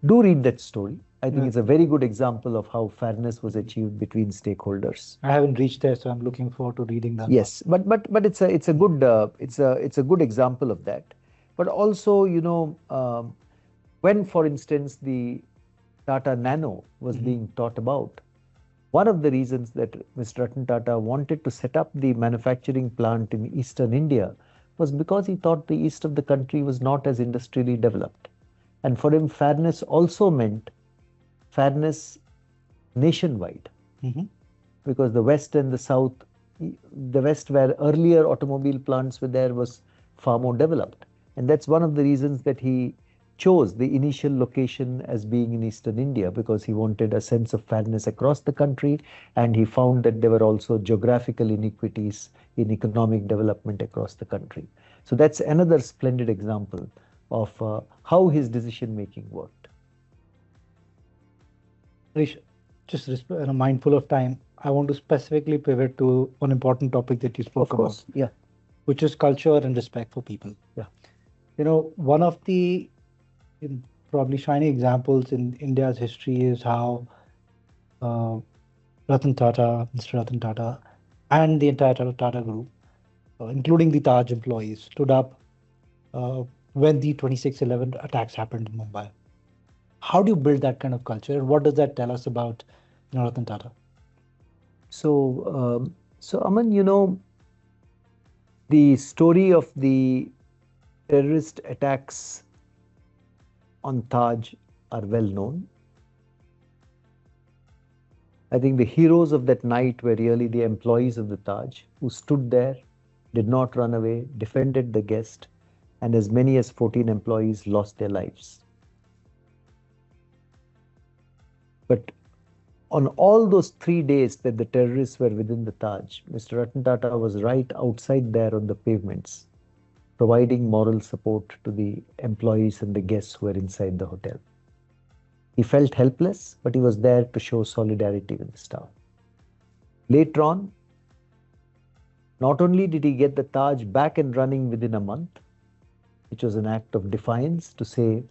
Do read that story. I think it's a very good example of how fairness was achieved between stakeholders. I haven't reached there, so I'm looking forward to reading that. Yes, but it's a good example of that. But also, when, for instance, the Tata Nano was being taught about, one of the reasons that Mr. Ratan Tata wanted to set up the manufacturing plant in eastern India was because he thought the east of the country was not as industrially developed. And for him, fairness also meant fairness nationwide. Because the west and the south, the west where earlier automobile plants were there was far more developed. And that's one of the reasons that he chose the initial location as being in eastern India, because he wanted a sense of fairness across the country, and he found that there were also geographical inequities in economic development across the country. So that's another splendid example of how his decision making worked. Harish, just mindful of time, I want to specifically pivot to one important topic that you spoke about, which is culture and respect for people. One of the probably shining examples in India's history is how Ratan Tata, Mr. Ratan Tata, and the entire Tata Group, including the Taj employees, stood up when the 26/11 attacks happened in Mumbai. How do you build that kind of culture, and what does that tell us about Ratan Tata? So, Aman, the story of the terrorist attacks on Taj are well known. I think the heroes of that night were really the employees of the Taj, who stood there, did not run away, defended the guest, and as many as 14 employees lost their lives. But on all those 3 days that the terrorists were within the Taj, Mr. Ratan Tata was right outside there on the pavements, providing moral support to the employees and the guests who were inside the hotel. He felt helpless, but he was there to show solidarity with the staff. Later on, not only did he get the Taj back and running within a month, which was an act of defiance to say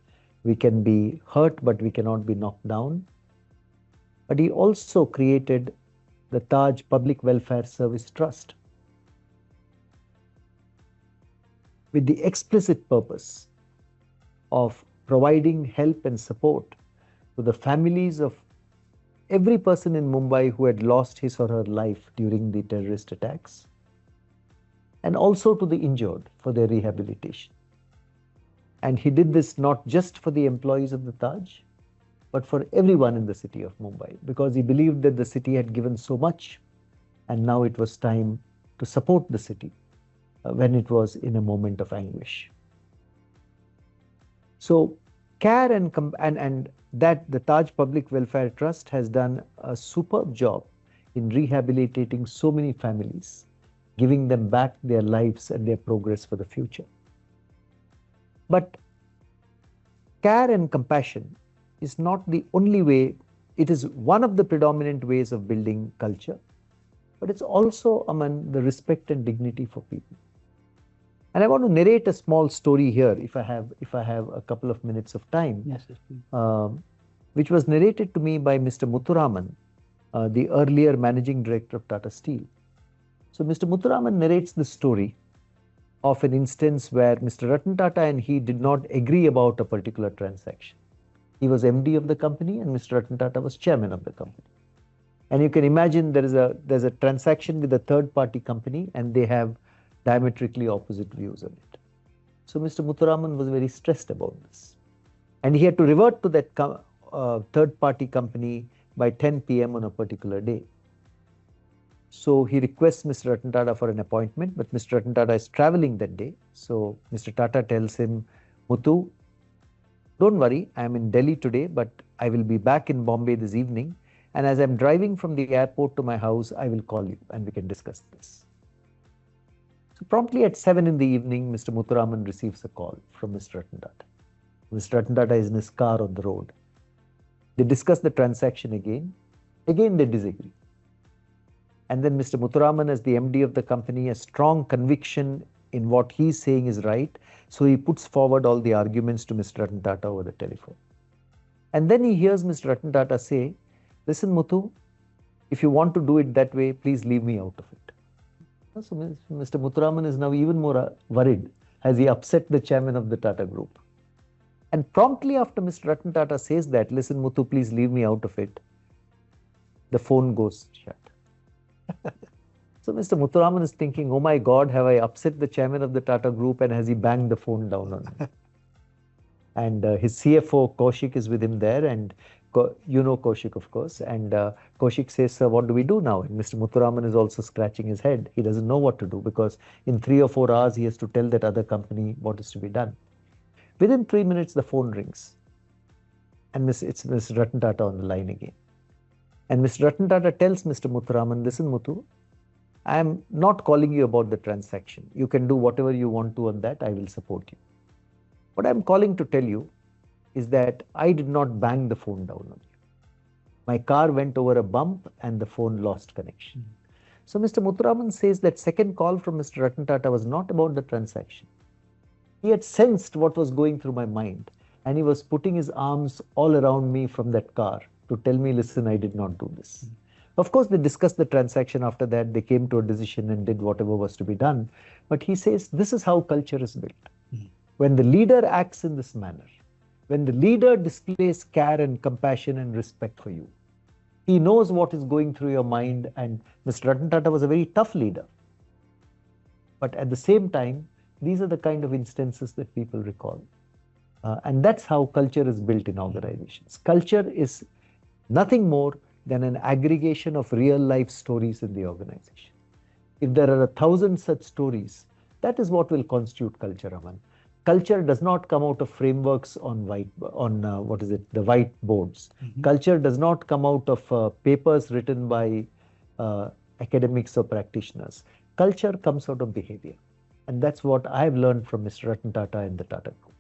we can be hurt but we cannot be knocked down, but he also created the Taj Public Welfare Service Trust, with the explicit purpose of providing help and support to the families of every person in Mumbai who had lost his or her life during the terrorist attacks, and also to the injured for their rehabilitation. And he did this not just for the employees of the Taj, but for everyone in the city of Mumbai, because he believed that the city had given so much, and now it was time to support the city when it was in a moment of anguish. So care and that the Taj Public Welfare Trust has done a superb job in rehabilitating so many families, giving them back their lives and their progress for the future. But care and compassion is not the only way. It is one of the predominant ways of building culture, but it's also among the respect and dignity for people. And I want to narrate a small story here, if I have a couple of minutes of time. Yes, please. Which was narrated to me by Mr. Muthuraman, the earlier managing director of Tata Steel. So Mr. Muthuraman narrates the story of an instance where Mr. Ratan Tata and he did not agree about a particular transaction. He was MD of the company and Mr. Ratan Tata was chairman of the company. And you can imagine there's a transaction with a third party company and they have diametrically opposite views on it. So Mr. Muthuraman was very stressed about this. And he had to revert to that third party company by 10 p.m. on a particular day. So he requests Mr. Ratan Tata for an appointment, but Mr. Ratan Tata is traveling that day. So Mr. Tata tells him, Muthu, don't worry, I am in Delhi today, but I will be back in Bombay this evening. And as I'm driving from the airport to my house, I will call you and we can discuss this. So promptly at 7 in the evening, Mr. Muthuraman receives a call from Mr. Ratan Tata. Mr. Ratan Tata is in his car on the road. They discuss the transaction again. Again, they disagree. And then Mr. Muthuraman, as the MD of the company, has strong conviction in what he's saying is right. So he puts forward all the arguments to Mr. Ratan Tata over the telephone. And then he hears Mr. Ratan Tata say, listen, Muthu, if you want to do it that way, please leave me out of it. So Mr. Muthuraman is now even more worried as he upset the chairman of the Tata Group. And promptly after Mr. Ratan Tata says that, listen, Muthu, please leave me out of it, the phone goes shut. So Mr. Muthuraman is thinking, oh my God, have I upset the chairman of the Tata Group and has he banged the phone down on me? And his CFO, Kaushik, is with him there. And you know Kaushik, of course. And Kaushik says, sir, what do we do now? And Mr. Muthuraman is also scratching his head. He doesn't know what to do because in 3 or 4 hours, he has to tell that other company what is to be done. Within 3 minutes, the phone rings. And it's Mr. Ratan Tata on the line again. And Mr. Ratan Tata tells Mr. Muthuraman, listen, Muthu, I am not calling you about the transaction. You can do whatever you want to on that. I will support you. What I'm calling to tell you is that I did not bang the phone down on you. My car went over a bump and the phone lost connection. So Mr. Muthuraman says that second call from Mr. Ratan Tata was not about the transaction. He had sensed what was going through my mind and he was putting his arms all around me from that car to tell me, listen, I did not do this. Of course, they discussed the transaction after that. They came to a decision and did whatever was to be done. But he says, this is how culture is built. When the leader acts in this manner, when the leader displays care and compassion and respect for you, he knows what is going through your mind. And Mr. Ratan Tata was a very tough leader. But at the same time, these are the kind of instances that people recall. And that's how culture is built in organizations. Culture is nothing more than an aggregation of real life stories in the organization. If there are 1,000 such stories, that is what will constitute culture, Aman. Culture does not come out of frameworks on the white boards. Culture does not come out of papers written by academics or practitioners. Culture comes out of behavior. And that's what I've learned from Mr. Ratan Tata and the Tata Group.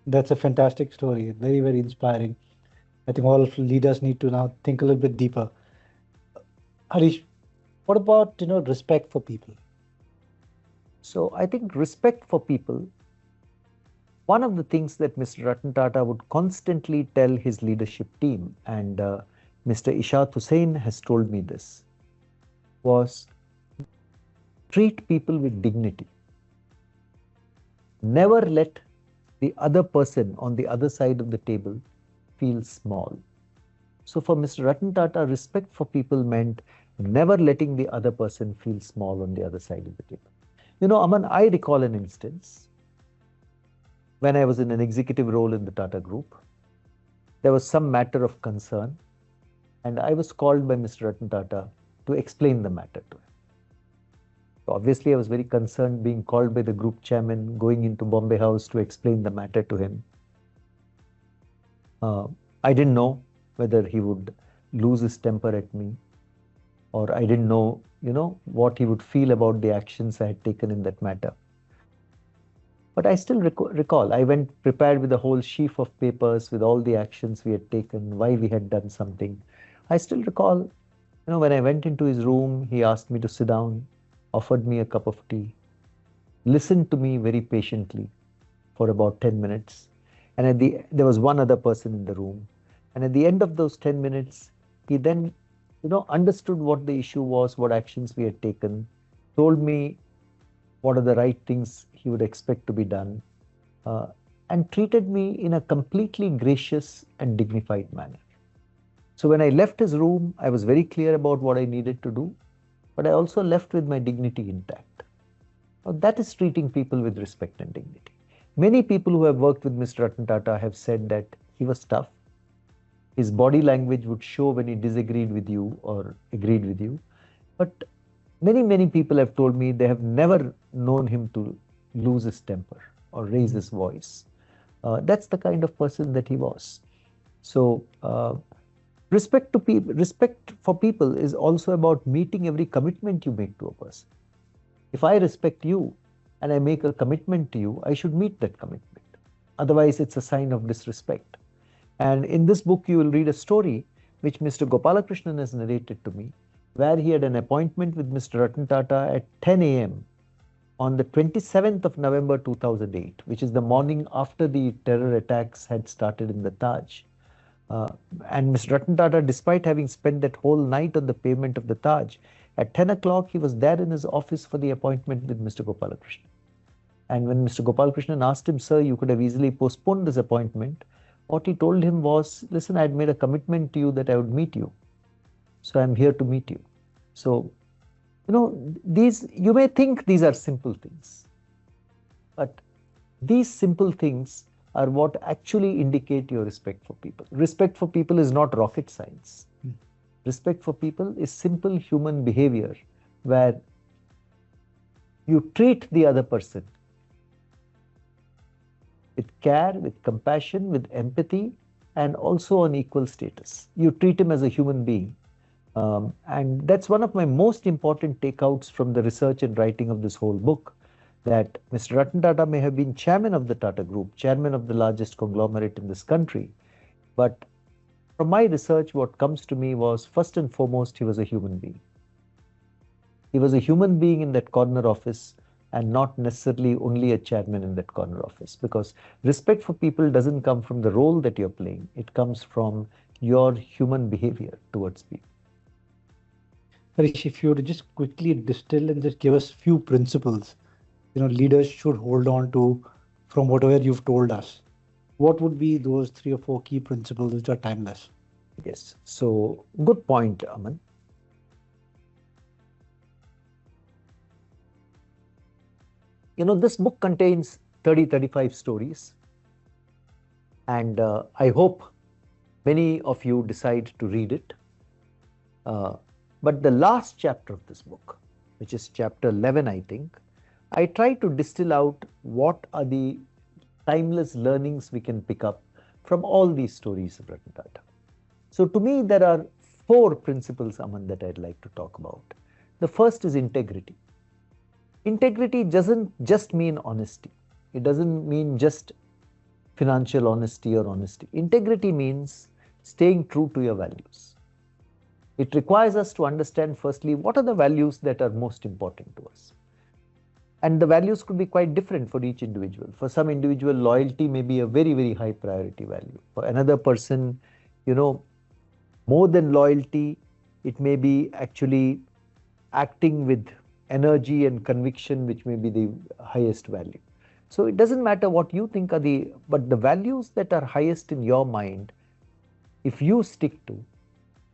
That's a fantastic story. Very, very inspiring. I think all leaders need to now think a little bit deeper. Harish, what about, respect for people? So I think respect for people, one of the things that Mr. Ratan Tata would constantly tell his leadership team, and Mr. Ishat Hussain has told me this, was treat people with dignity. Never let the other person on the other side of the table feel small. So for Mr. Ratan Tata, respect for people meant never letting the other person feel small on the other side of the table. Aman, I recall an instance when I was in an executive role in the Tata Group. There was some matter of concern and I was called by Mr. Ratan Tata to explain the matter to him. So obviously, I was very concerned being called by the group chairman, going into Bombay House to explain the matter to him. I didn't know whether he would lose his temper at me, or I didn't know, what he would feel about the actions I had taken in that matter. But I still recall, I went prepared with a whole sheaf of papers with all the actions we had taken, why we had done something. I still recall, when I went into his room, he asked me to sit down, offered me a cup of tea, listened to me very patiently for about 10 minutes. And there was one other person in the room. And at the end of those 10 minutes, he then, understood what the issue was, what actions we had taken, told me what are the right things he would expect to be done, uh, and treated me in a completely gracious and dignified manner. So when I left his room, I was very clear about what I needed to do, but I also left with my dignity intact. Now, that is treating people with respect and dignity. Many people who have worked with Mr. Ratan Tata have said that he was tough. His body language would show when he disagreed with you or agreed with you. But many people have told me they have never known him to lose his temper or raise his voice. That's the kind of person that he was. So, respect for people is also about meeting every commitment you make to a person. If I respect you and I make a commitment to you, I should meet that commitment. Otherwise, it's a sign of disrespect. And in this book, you will read a story which Mr. Gopalakrishnan has narrated to me, where he had an appointment with Mr. Ratan Tata at 10 a.m. on the 27th of November 2008, which is the morning after the terror attacks had started in the Taj. Uh, and Mr. Ratan Tata, despite having spent that whole night on the pavement of the Taj, at 10 o'clock, he was there in his office for the appointment with Mr. Gopalakrishnan. And when Mr. Gopalakrishnan asked him, sir, you could have easily postponed this appointment, what he told him was, listen, I had made a commitment to you that I would meet you. So I'm here to meet you. So, you may think these are simple things, but these simple things are what actually indicate your respect for people. Respect for people is not rocket science. Respect for people is simple human behavior where you treat the other person with care, with compassion, with empathy, and also on equal status. You treat him as a human being. And that's one of my most important takeouts from the research and writing of this whole book, that Mr. Ratan Tata may have been chairman of the Tata Group, chairman of the largest conglomerate in this country. But from my research, what comes to me was, first and foremost, he was a human being. He was a human being in that corner office and not necessarily only a chairman in that corner office, because respect for people doesn't come from the role that you're playing. It comes from your human behavior towards people. Harish, if you were to just quickly distill and just give us few principles, leaders should hold on to from whatever you've told us, what would be those 3 or 4 key principles which are timeless? Yes. So, good point, Aman. This book contains 35 stories. And I hope many of you decide to read it. But the last chapter of this book, which is chapter 11, I think, I try to distill out what are the timeless learnings we can pick up from all these stories of Ratan Tata. So to me, there are 4 principles, Aman, that I'd like to talk about. The first is integrity. Integrity doesn't just mean honesty. It doesn't mean just financial honesty or honesty. Integrity means staying true to your values. It requires us to understand, firstly, what are the values that are most important to us. And the values could be quite different for each individual. For some individual, loyalty may be a very high priority value. For another person, more than loyalty, it may be actually acting with energy and conviction, which may be the highest value. So it doesn't matter what you think are but the values that are highest in your mind, if you stick to,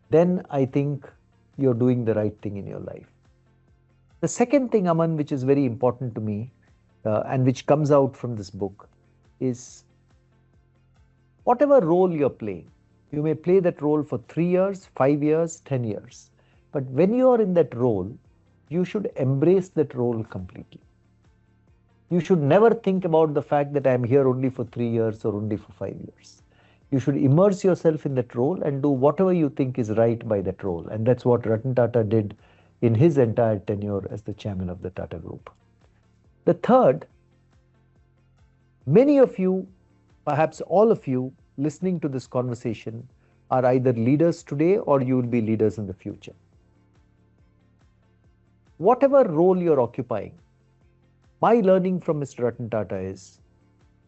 then I think you're doing the right thing in your life. The second thing, Aman, which is very important to me, and which comes out from this book, is whatever role you're playing, you may play that role for 3 years, 5 years, 10 years. But when you are in that role, you should embrace that role completely. You should never think about the fact that I'm here only for 3 years or only for 5 years. You should immerse yourself in that role and do whatever you think is right by that role. And that's what Ratan Tata did in his entire tenure as the chairman of the Tata Group. The third, many of you, perhaps all of you listening to this conversation, are either leaders today or you will be leaders in the future. Whatever role you're occupying, my learning from Mr. Ratan Tata is,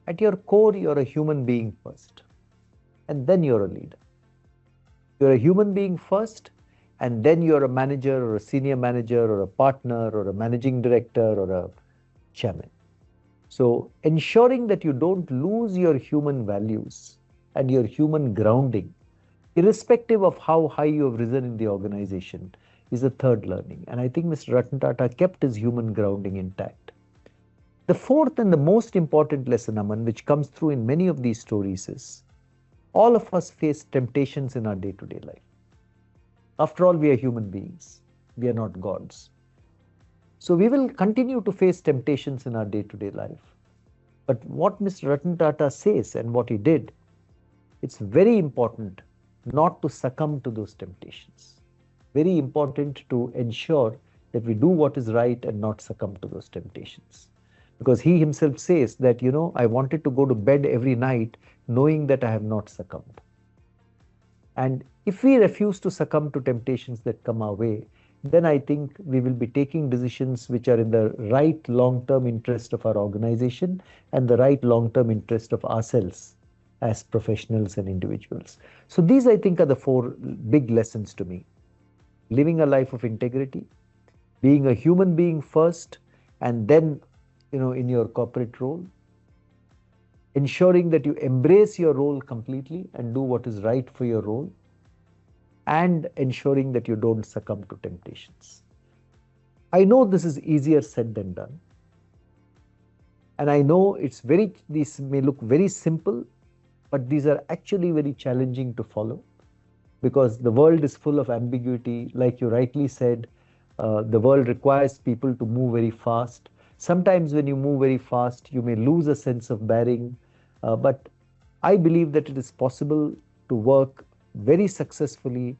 at your core, you're a human being first, and then you're a leader. You're a human being first, and then you're a manager or a senior manager or a partner or a managing director or a chairman. So ensuring that you don't lose your human values and your human grounding, irrespective of how high you have risen in the organization, is the third learning. And I think Mr. Ratan Tata kept his human grounding intact. The fourth and the most important lesson, Aman, which comes through in many of these stories is all of us face temptations in our day-to-day life. After all, we are human beings. We are not gods. So we will continue to face temptations in our day-to-day life. But what Mr. Ratan Tata says and what he did, it's very important not to succumb to those temptations. Very important to ensure that we do what is right and not succumb to those temptations. Because he himself says that, I wanted to go to bed every night knowing that I have not succumbed. And if we refuse to succumb to temptations that come our way, then I think we will be taking decisions which are in the right long-term interest of our organization and the right long-term interest of ourselves as professionals and individuals. So these, I think, are the four big lessons to me. Living a life of integrity, being a human being first, and then, in your corporate role, ensuring that you embrace your role completely and do what is right for your role, and ensuring that you don't succumb to temptations. I know this is easier said than done. And I know these may look very simple, but these are actually very challenging to follow because the world is full of ambiguity. Like you rightly said, the world requires people to move very fast. Sometimes when you move very fast, you may lose a sense of bearing. But I believe that it is possible to work very successfully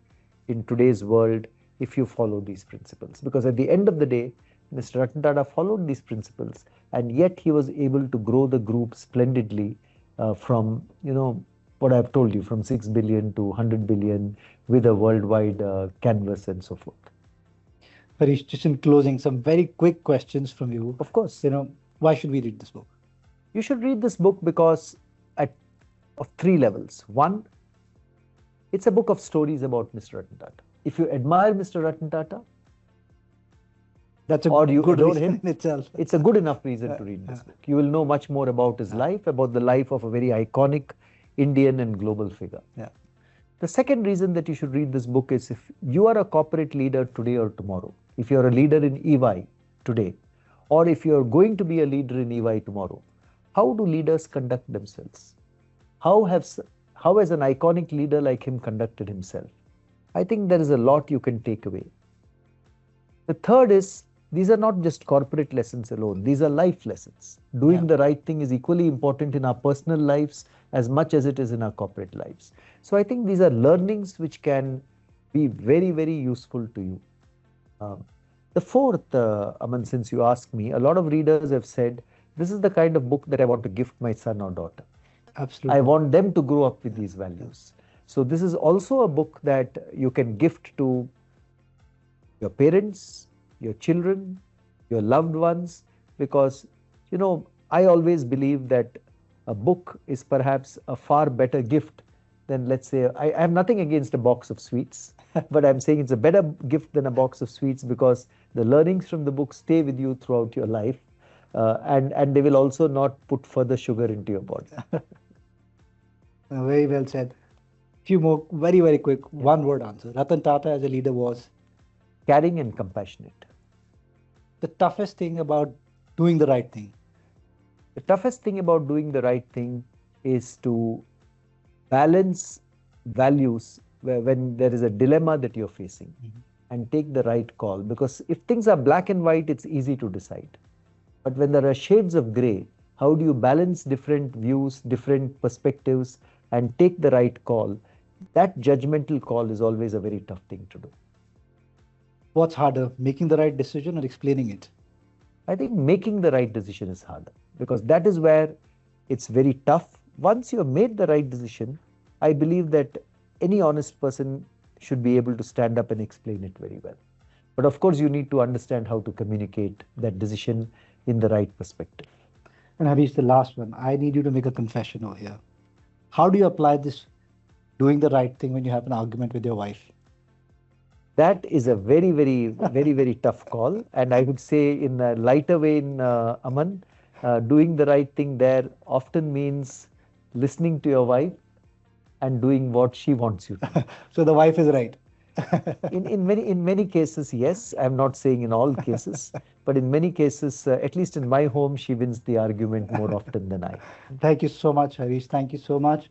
in today's world if you follow these principles. Because at the end of the day, Mr. Ratan Tata followed these principles, and yet he was able to grow the group splendidly from, what I've told you, from 6 billion to 100 billion with a worldwide canvas and so forth. Harish, just in closing, some very quick questions from you. Of course. Why should we read this book? You should read this book because of three levels. One, it's a book of stories about Mr. Ratan Tata. If you admire Mr. Ratan Tata, that's a or you good adore reason him, in itself. It's a good enough reason to read this book. You will know much more about his life, about the life of a very iconic Indian and global figure. Yeah. The second reason that you should read this book is if you are a corporate leader today or tomorrow, if you're a leader in EY today, or if you're going to be a leader in EY tomorrow, how do leaders conduct themselves? How has an iconic leader like him conducted himself? I think there is a lot you can take away. The third is, these are not just corporate lessons alone. These are life lessons. Doing the right thing is equally important in our personal lives as much as it is in our corporate lives. So I think these are learnings which can be very, very useful to you. The fourth, Aman, since you asked me, a lot of readers have said, this is the kind of book that I want to gift my son or daughter. Absolutely. I want them to grow up with these values. So this is also a book that you can gift to your parents, your children, your loved ones, because, I always believe that a book is perhaps a far better gift than, let's say, I have nothing against a box of sweets, but I'm saying it's a better gift than a box of sweets because the learnings from the book stay with you throughout your life, and they will also not put further sugar into your body. Very well said. Few more, very, very quick, one-word answer. Ratan Tata as a leader was? Caring and compassionate. The toughest thing about doing the right thing? The toughest thing about doing the right thing is to balance values when there is a dilemma that you're facing and take the right call. Because if things are black and white, it's easy to decide. But when there are shades of gray, how do you balance different views, different perspectives, and take the right call? That judgmental call is always a very tough thing to do. What's harder, making the right decision or explaining it? I think making the right decision is harder because that is where it's very tough. Once you have made the right decision, I believe that any honest person should be able to stand up and explain it very well. But of course, you need to understand how to communicate that decision in the right perspective. And Harish, the last one, I need you to make a confession over here. How do you apply this doing the right thing when you have an argument with your wife? That is a very, very, very, very tough call. And I would say, in a lighter vein, Aman, doing the right thing there often means listening to your wife and doing what she wants you to do. So the wife is right. In many cases, yes. I'm not saying in all cases, but in many cases, at least in my home, she wins the argument more often than I. Thank you so much, Harish. Thank you so much.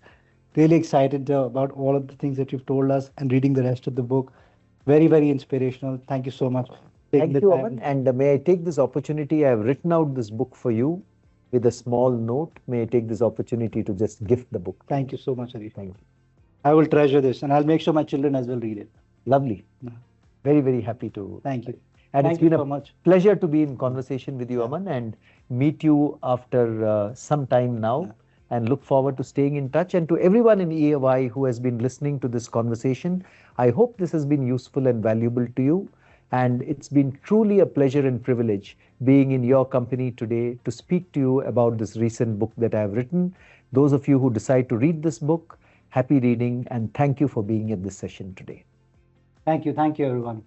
Really excited about all of the things that you've told us and reading the rest of the book. Very, very inspirational. Thank you so much for taking Thank the you, time. Aman. And may I take this opportunity? I have written out this book for you with a small note. May I take this opportunity to just gift the book? Thank you so much, Harish. Thank you. I will treasure this and I'll make sure my children as well read it. Lovely. Yeah. Very, very happy to. Thank you. And Thank it's you been so a much. pleasure to be in conversation with you, Aman, and meet you after some time now. Yeah. And look forward to staying in touch. And to everyone in EAY who has been listening to this conversation, I hope this has been useful and valuable to you. And it's been truly a pleasure and privilege being in your company today to speak to you about this recent book that I have written. Those of you who decide to read this book, happy reading, and thank you for being in this session today. Thank you. Thank you, everyone.